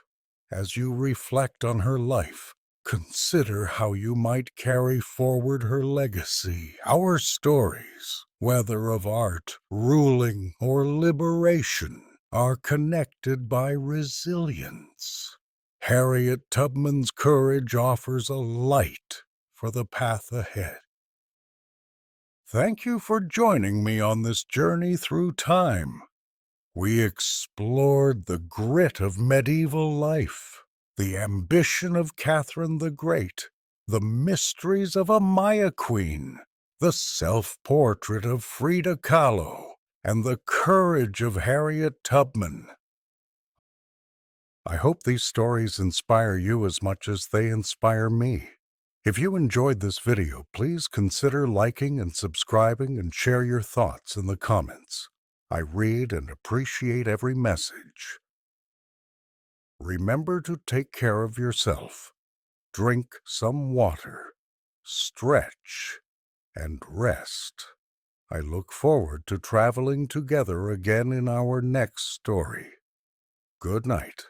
Speaker 1: As you reflect on her life, consider how you might carry forward her legacy. Our stories, whether of art, ruling, or liberation, are connected by resilience. Harriet Tubman's courage offers a light for the path ahead. Thank you for joining me on this journey through time. We explored the grit of medieval life, the ambition of Catherine the Great, the mysteries of a Maya queen, the self-portrait of Frida Kahlo, and the courage of Harriet Tubman. I hope these stories inspire you as much as they inspire me. If you enjoyed this video, please consider liking and subscribing and share your thoughts in the comments. I read and appreciate every message. Remember to take care of yourself. Drink some water, stretch, and rest. I look forward to traveling together again in our next story. Good night.